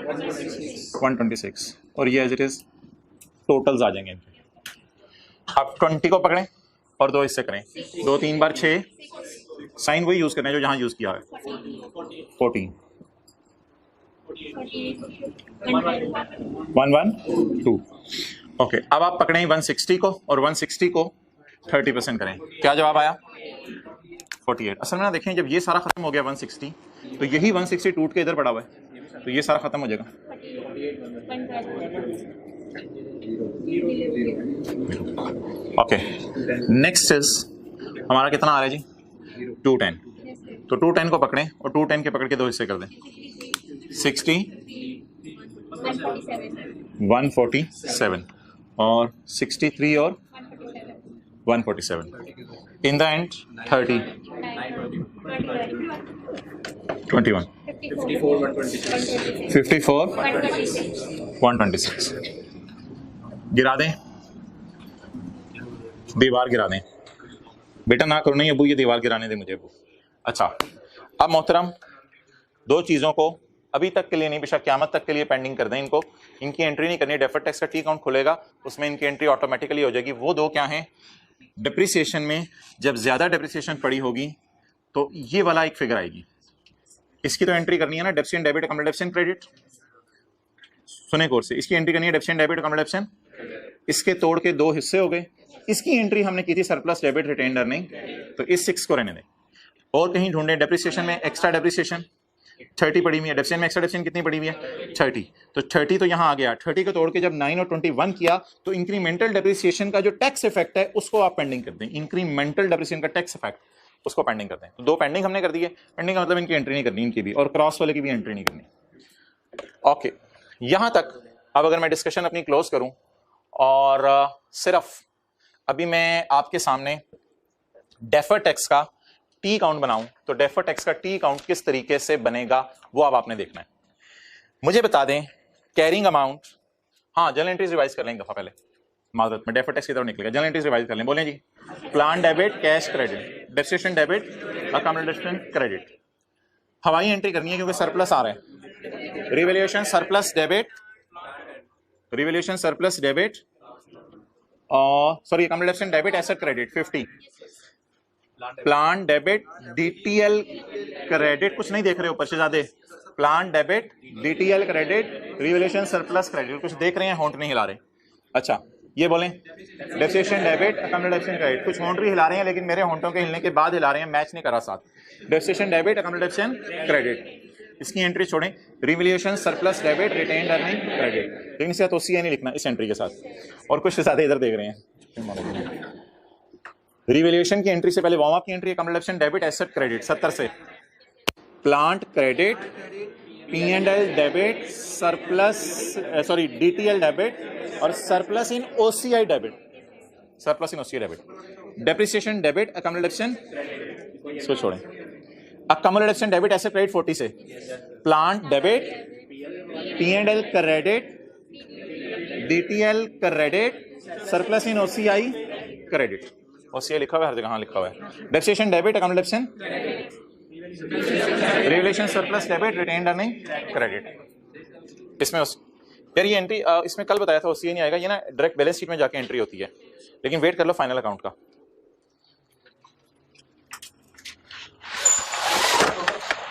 126, और ये एज इट इज टोटल्स आ जाएंगे। अब 20 को पकड़ें और दो हिस्से करें, 2 3 बार 6, साइन वही यूज करना है जो जहां यूज किया है, 14 112। ओके, अब आप पकड़ें 160 को और 160 को 30% करें, क्या जवाब आया? 48। असल में ना देखें, जब ये सारा खत्म हो गया 160, तो यही 160 टूट के इधर पड़ा हुआ है, तो ये सारा खत्म हो जाएगा। ओके, नेक्स्ट इज हमारा कितना आ रहा है जी? 210। तो 210 को पकड़ें और 210 के पकड़ के दो हिस्से कर दें, 60 147 और 63 और 147। इन द एंड 30 21 54 126। गिरा दें, दीवार गिरा दें। बेटा ना करो, नहीं अबू ये दीवार गिराने दे मुझे अबू। अच्छा, अब मोहतरम दो चीजों को अभी तक के लिए नहीं, बेशक क़यामत तक के लिए पेंडिंग कर दें। इनको, इनकी एंट्री नहीं करनी। डेफर्ड टैक्स का टी काउंट खुलेगा, उसमें इनकी एंट्री ऑटोमेटिकली हो जाएगी। वो दो क्या हैं? डिप्रिसिएशन में जब ज्यादा डिप्रिसिएशन पड़ी होगी तो ये वाला एक फिगर आएगी, इसकी तो एंट्री करनी है ना, डेप्सिएंट डेबिट अकाउंट डेप्सिएंट क्रेडिट। सुने गौर से, इसकी एंट्री करनी है डेप्सिएंट डेबिट अकाउंट डेप्सिएंट। इसके तोड़ के दो हिस्से हो गए। इसकी एंट्री हमने की थी सरप्लस डेबिट रिटेन्ड अर्निंग, तो इस 6 को रहने दें। और कहीं ढूंढें डेप्रिसिएशन में एक्स्ट्रा डेप्रिसिएशन 30 पड़ी हुई है, डेप्सिएंट में एक्स्ट्रा डेप्सिएंट कितनी पड़ी हुई है? 30। तो 30 तो यहाँ आ गया। 30 को तोड़ के जब 9 और 21 किया तो इंक्रीमेंटल डेप्रिसिएशन का जो टैक्स इफेक्ट है उसको आप पेंडिंग कर दें। इंक्रीमेंटल डेप्रिसिएशन का टैक्स इफेक्ट उसको पेंडिंग कर दें। तो दो पेंडिंग हमने कर दी है। पेंडिंग का मतलब इनकी एंट्री नहीं करनी, इनकी भी, और क्रॉस वाले की भी एंट्री नहीं करनी। ओके, यहां तक। अब अगर मैं डिस्कशन अपनी क्लोज करूं और सिर्फ अभी मैं आपके सामने डेफर्ड टैक्स का टी काउंट बनाऊं, तो डेफर्ड टैक्स का टी काउंट किस तरीके से बनेगा वो अब आपने देखना है। मुझे बता दें कैरिंग अमाउंट, हाँ जनरल एंट्रीज रिवाइज कर लें एक दफा पहले, माजरत में डेफर्ड टैक्स की तरफ निकलेगा। जनरल एंट्रीज रिवाइज कर लें, बोलें जी। Plan debit, cash credit, depreciation debit, accommodation credit. हवाई एंट्री करनी है क्योंकि सरप्लस आ रहा है। Revaluation surplus debit, revaluation surplus debit, और sorry accommodation debit, asset credit 50, plan debit, DTL credit, कुछ नहीं देख रहे ऊपर से ज्यादा, plan debit, DTL credit, revaluation surplus credit, कुछ देख रहे हैं, होंठ नहीं हिला रहे। अच्छा ये बोलें, डेप्रिसिएशन डेबिट, अकोमोडेशन क्रेडिट, कुछ होंठ भी हिला रहे हैं लेकिन मेरे होंठों के हिलने के बाद हिला रहे हैं, मैच नहीं करा साथ। डेप्रिसिएशन डेबिट, अकोमोडेशन क्रेडिट, इसकी एंट्री छोड़ें। Revaluation surplus debit, retained earning credit, लेकिन इसके साथ ओसीआई नहीं लिखना इस एंट्री के साथ। और कुछ ज्यादा इधर देख रहे हैं। रिवैल्यूएशन की एंट्री से पहले वार्म अप की entry, accommodation debit, asset credit 70 से, plant credit, P&L debit, surplus sorry DTL debit और surplus in OCI debit, surplus in OCI debit, depreciation debit, accommodation इसको छोड़ें, अकोमोडेशन डेबिट, एसेट क्रेडिट 40 से, plant debit, P&L credit, DTL credit, surplus in OCI credit. OCI लिखा हुआ है हर जगह, हाँ लिखा हुआ है। Depreciation debit, accommodation, revaluation surplus debit, retained earning credit. इसमें यार ये एंट्री इसमें कल बताया था ओसीआई नहीं आएगा, ये ना डायरेक्ट बैलेंस शीट में जाके एंट्री होती है, लेकिन वेट कर लो फाइनल अकाउंट का।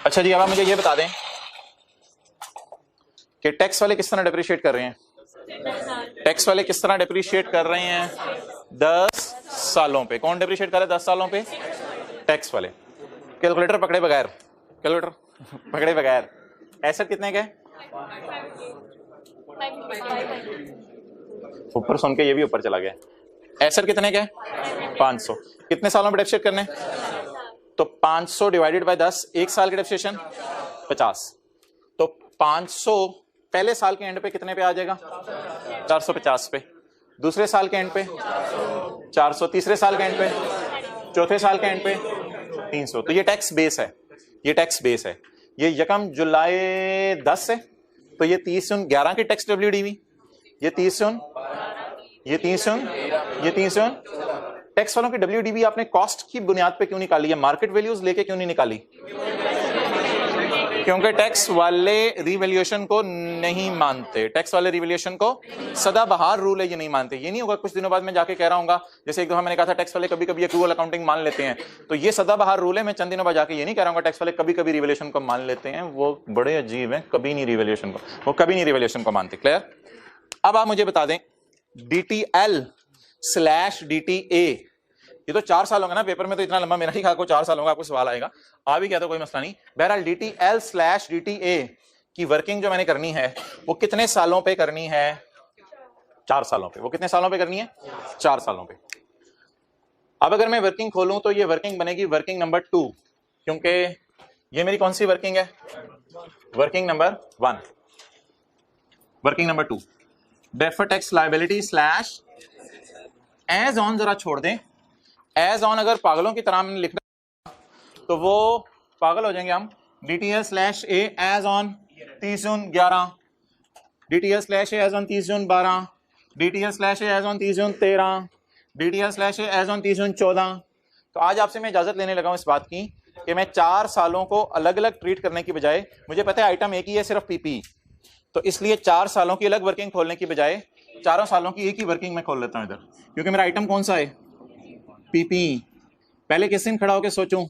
अच्छा जी, अब आप मुझे ये बता दें कि टैक्स वाले किस तरह डिप्रिशिएट कर रहे हैं। टैक्स वाले किस तरह डिप्रिशिएट कर रहे हैं? 10 सालों पे। कौन डिप्रिशिएट कर रहा है 10 सालों पे? टैक्स वाले। कैलकुलेटर पकड़े बगैर, कैलकुलेटर पकड़े बगैर। एसेट कितने के? ऊपर सुन के ये भी ऊपर चला गया। एसेट कितने के? 500। कितने सालों में डिप्रिशिएट करने? तो 500 डिवाइडेड बाय 10, एक साल की डिप्रिसिएशन 50। तो 500 पहले साल के एंड पे कितने पे आ जाएगा? 450 पे। दूसरे साल के एंड पे 400, तीसरे साल के एंड पे, चौथे साल के एंड पे 300। तो ये टैक्स बेस है, ये टैक्स बेस है। ये यकम जुलाई 10 से, तो ये 30/11 की टैक्स WDV, ये 30 टैक्स वालों की WDV आपने कॉस्ट की बुनियाद पे क्यों निकाली है, मार्केट वैल्यूज लेके क्यों नहीं निकाली? क्योंकि टैक्स वाले रिवैल्यूएशन को नहीं मानते, टैक्स वाले रिवैल्यूएशन को सदाबहार रूल है, ये नहीं मानते। ये नहीं होगा कुछ दिनों बाद मैं जाके कह रहा हूँ, जैसे एक दफा मैंने कहा था टैक्स वाले कभी कभी एक्रूअल अकाउंटिंग मान लेते हैं, तो ये सदाबहार रूल है। मैं चंद दिनों बाद जाके ये नहीं कह रहा हूँ टैक्स वाले कभी कभी रिवैल्यूएशन को मान लेते हैं, वो बड़े अजीब है, कभी नहीं रिवैल्यूएशन को मानते। क्लियर? अब आप मुझे बता दें DTL/DTA, ये तो 4 साल होंगे ना, पेपर में तो इतना लंबा मेरा ही आपको 4 साल होगा, आपको सवाल आएगा, आ भी गया तो कोई मसला नहीं। बहरहाल DTL/DTA की वर्किंग जो मैंने करनी है वो कितने सालों पे करनी है? 4 सालों पे। वो कितने सालों पे करनी है? 4 सालों पे। अब अगर मैं वर्किंग खोलूं तो ये वर्किंग बनेगी वर्किंग नंबर 2, क्योंकि ये मेरी कौन सी वर्किंग है? Working number 1। Working number 2 deferred tax liability slash as on, जरा छोड़ दें एज ऑन, अगर पागलों की तरह हमने लिखना तो वो पागल हो जाएंगे हम। DTL/A as on 30/11, DTL/A as on 30/12, DTL/A as on 30/13, DTL/A as on 30/14। तो आज आपसे मैं इजाजत लेने लगा हूं इस बात की कि मैं 4 सालों को अलग अलग ट्रीट करने की बजाय, मुझे पता है आइटम एक ही है सिर्फ PP, तो इसलिए 4 सालों की अलग वर्किंग खोलने की बजाय 4 सालों की एक ही वर्किंग में खोल लेता हूं इधर, क्योंकि मेरा आइटम कौन सा है? PP। पहले किस दिन खड़ा होकर सोचूं?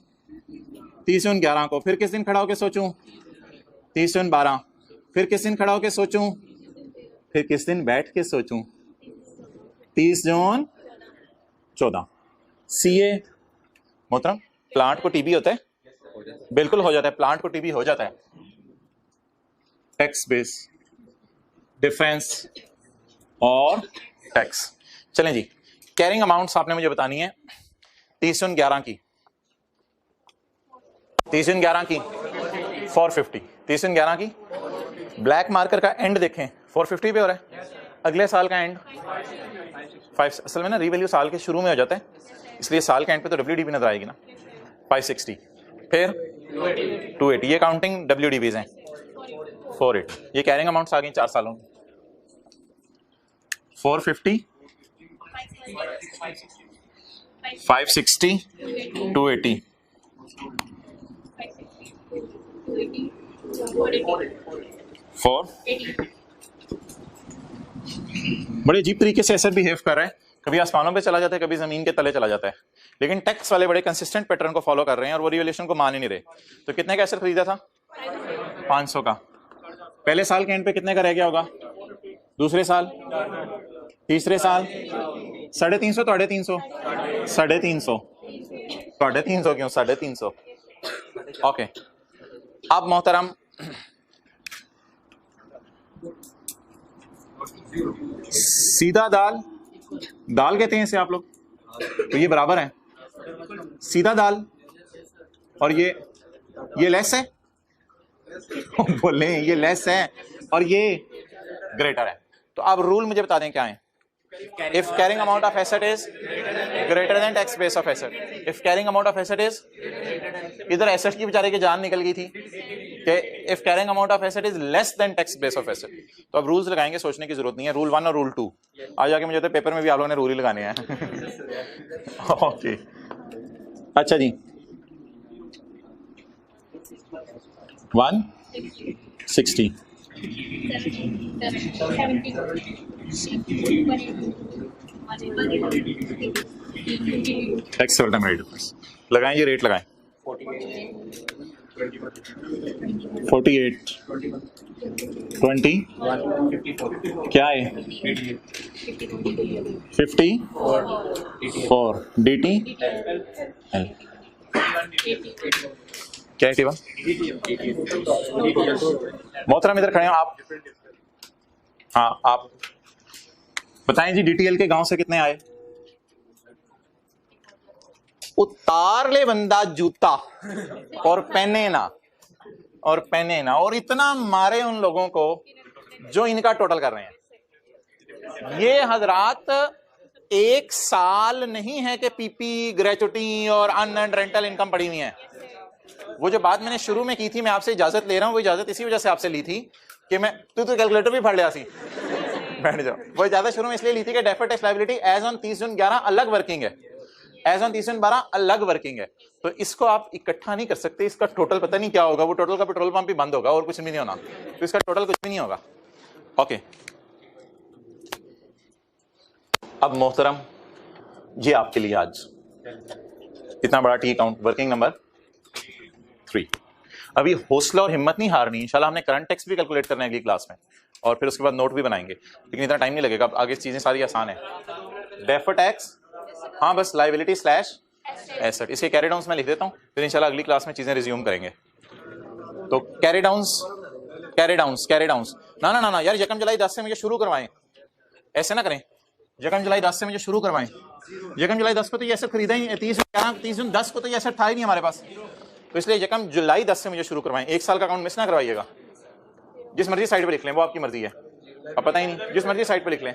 30/11 को। फिर किस दिन खड़ा होकर सोचूं? 30/12। फिर किस दिन खड़ा होकर सोचूं? फिर किस दिन बैठ के सोचूं? 30/14। CA मोहतरम, प्लांट को TB होता है? बिल्कुल हो जाता है, प्लांट को TB हो जाता है। टैक्स बेस डिफरेंस और टैक्स। चलें जी, कैरिंग अमाउंट्स आपने मुझे बतानी है 30/11 की, 30/11 की 450, 30/11 की। ब्लैक मार्कर का एंड देखें 450 पे हो रहा है, अगले साल का एंड 5, असल में ना रीवैल्यू साल के शुरू में हो जाता है, इसलिए साल के एंड पे तो WDV नजर आएगी ना, 560, फिर 280, ये काउंटिंग WDVs हैं, 480, ये कैरिंग अमाउंट्स आ गई 4 सालों में। 450, 560, 280, 480। बड़े अजीब तरीके से एसेट बिहेव कर रहा है, कभी आसमानों पे चला जाता है, कभी जमीन के तले चला जाता है, लेकिन टैक्स वाले बड़े कंसिस्टेंट पैटर्न को फॉलो कर रहे हैं और वो रिवैल्यूएशन को मान ही नहीं रहे। तो कितने का एसेट खरीदा था? 500 का। पहले साल के एंड पे कितने का रह गया होगा? दूसरे साल, तीसरे साल 350, 350, 350, 350 क्यों? 350। ओके, अब मोहतरम सीधा दाल, दाल कहते हैं इसे आप लोग, तो ये बराबर है सीधा दाल, और ये लेस है बोले ये लेस है और ये ग्रेटर है। तो अब रूल मुझे बता दें क्या है? If carrying amount of asset is greater than tax base of asset, if carrying amount of asset is, इधर एसेट की बेचारे की जान निकल गई थी कि if carrying amount of asset is less than tax base of asset. तो अब रूल्स लगाएंगे, सोचने की जरूरत नहीं है, रूल 1 और रूल 2 आ जाके मुझे तो पेपर में भी आप लोगों ने रूल ही लगाने हैं ओके अच्छा जी, 160 टैक्स डिफरेंस लगाएं, ये रेट लगाएं 48 20 क्या है 54 DT क्या है टीवा? मोहतरम इधर खड़े हो आप, हाँ आप बताएं जी, DTL के गांव से कितने आए? उतार ले बंदा जूता और पहने ना, और इतना मारे उन लोगों को जो इनका टोटल कर रहे हैं। ये हजरात 1 साल नहीं है कि PP, ग्रेचुटी और अनअर्न्ड रेंटल इनकम पड़ी हुई है, वो जो बात मैंने शुरू में की थी, मैं आपसे इजाजत ले रहा हूँ, वो इजाजत इसी वजह से आपसे ली थी कि मैं तू तो कैलकुलेटर भी पढ़ लिया सी बैठ जाओ। वो इजाजत शुरू में इसलिए ली थी कि deferred tax liability as on 30 जून 11 अलग वर्किंग है, एज ऑन 30 जून 12 अलग वर्किंग है, तो इसको आप इकट्ठा नहीं कर सकते। इसका टोटल पता नहीं क्या होगा, वो टोटल का पेट्रोल पंप भी बंद होगा और कुछ भी नहीं होना, तो इसका टोटल कुछ भी नहीं होगा। ओके, अब मोहतरम ये आपके लिए आज इतना बड़ा टी अकाउंट वर्किंग नंबर 3। अभी हौसला और हिम्मत नहीं हारनी, इंशाल्लाह हमने करंट टैक्स भी कैलकुलेट करना है अगली क्लास में, और फिर उसके बाद नोट भी बनाएंगे, लेकिन इतना टाइम नहीं लगेगा, आगे चीजें सारी आसान है। डेफर्ड टैक्स, हाँ बस लायबिलिटी स्लैश एसेट, इसके कैरी डाउन्स मैं लिख देता हूँ, फिर इंशाल्लाह अगली क्लास में चीजें रिज्यूम करेंगे। तो कैरी डाउन्स ना ना ना ना यार, यकम जुलाई 10 से मुझे शुरू करवाएं, ऐसे ना करें, यकम जुलाई 10 से मुझे शुरू करवाएं। यकम जुलाई 10 को तो ये एसेट खरीदा ही, 30 जून 10 को तो ये एसेट था ही नहीं हमारे पास, तो इसलिए यकम जुलाई 10 से मुझे शुरू करवाएं। एक साल का अकाउंट मिस ना करवाइएगा। जिस मर्जी साइड पे लिख लें, वो आपकी मर्जी है, अब पता ही नहीं, जिस मर्जी साइड पे लिख लें।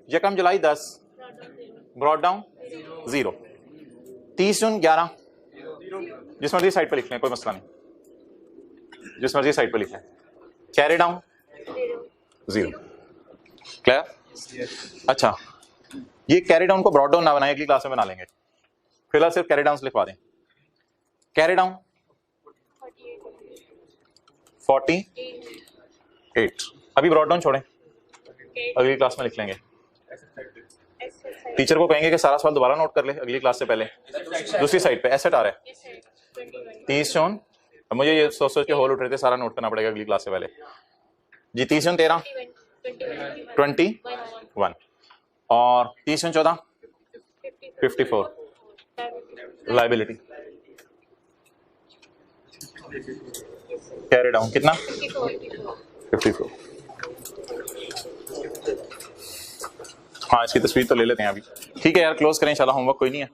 यकम जुलाई 10 ब्रॉट डाउन 0, 30 जून 11 जिस मर्जी साइड पे लिख लें, कोई मसला नहीं, जिस मर्जी साइड पे लिख लें। Carry down 0, clear? अच्छा, ये कैरी डाउन को ब्रॉट डाउन ना बनाए, अगली क्लास में बना लेंगे, फिलहाल सिर्फ कैरी डाउन लिखवा दें। कैरी डाउन 48, अभी ब्रॉट डाउन छोड़ें, अगली क्लास में लिख लेंगे। टीचर को कहेंगे कि सारा सवाल दोबारा नोट कर ले अगली क्लास से पहले। दूसरी साइड पे एसेट आ रहा है 30 जून, अब मुझे ये सोच के होल उठ रहे थे, सारा नोट करना पड़ेगा अगली क्लास से पहले जी। 30 जून 13 21 और 30 जून 14 54 लायबिलिटी। कैरी डाउन कितना? 54। हाँ, इसकी तस्वीर तो ले लेते हैं अभी, ठीक है यार, क्लोज करें इंशाल्लाह। होमवर्क कोई नहीं है,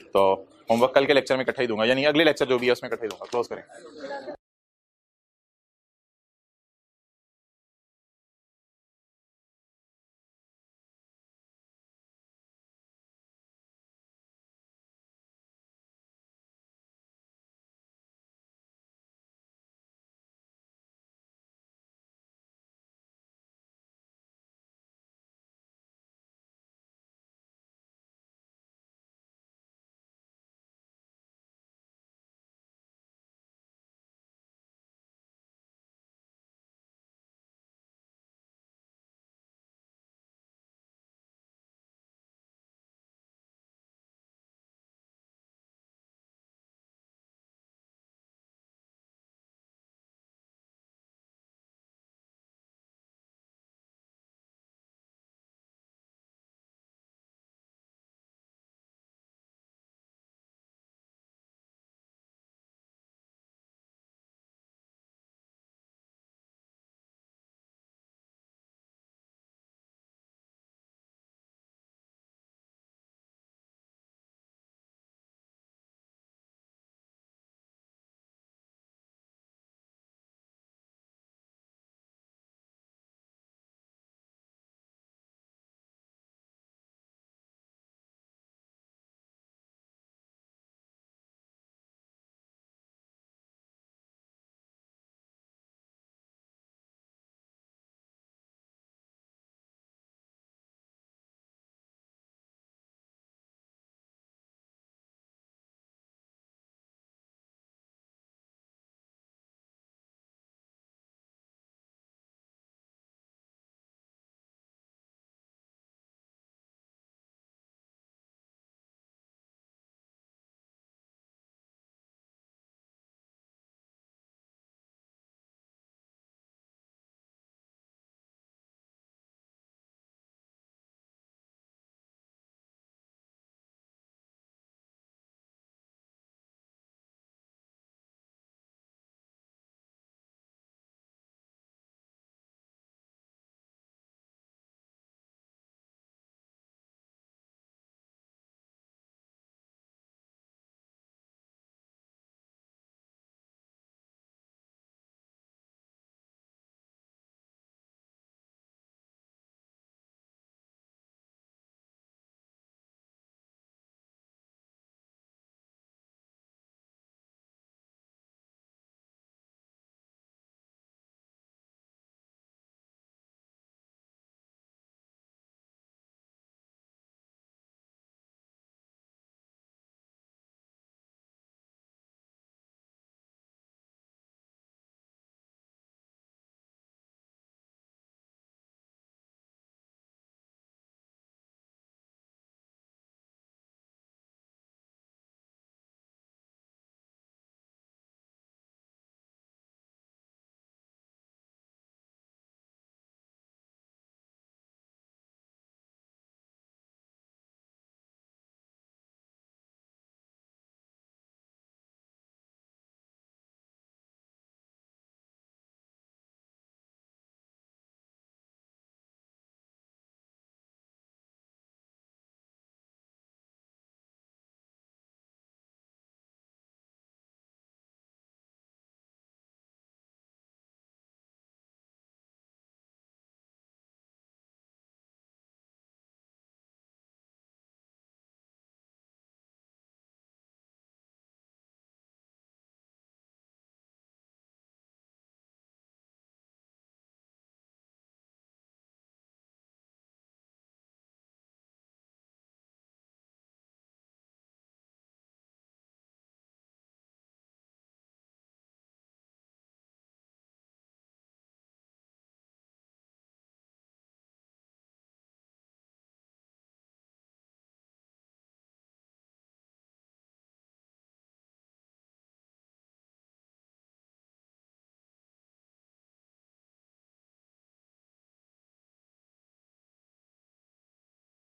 तो होमवर्क कल के लेक्चर में इकट्ठा ही दूंगा, यानी अगले लेक्चर जो भी है उसमें इकट्ठा ही दूंगा। क्लोज करें।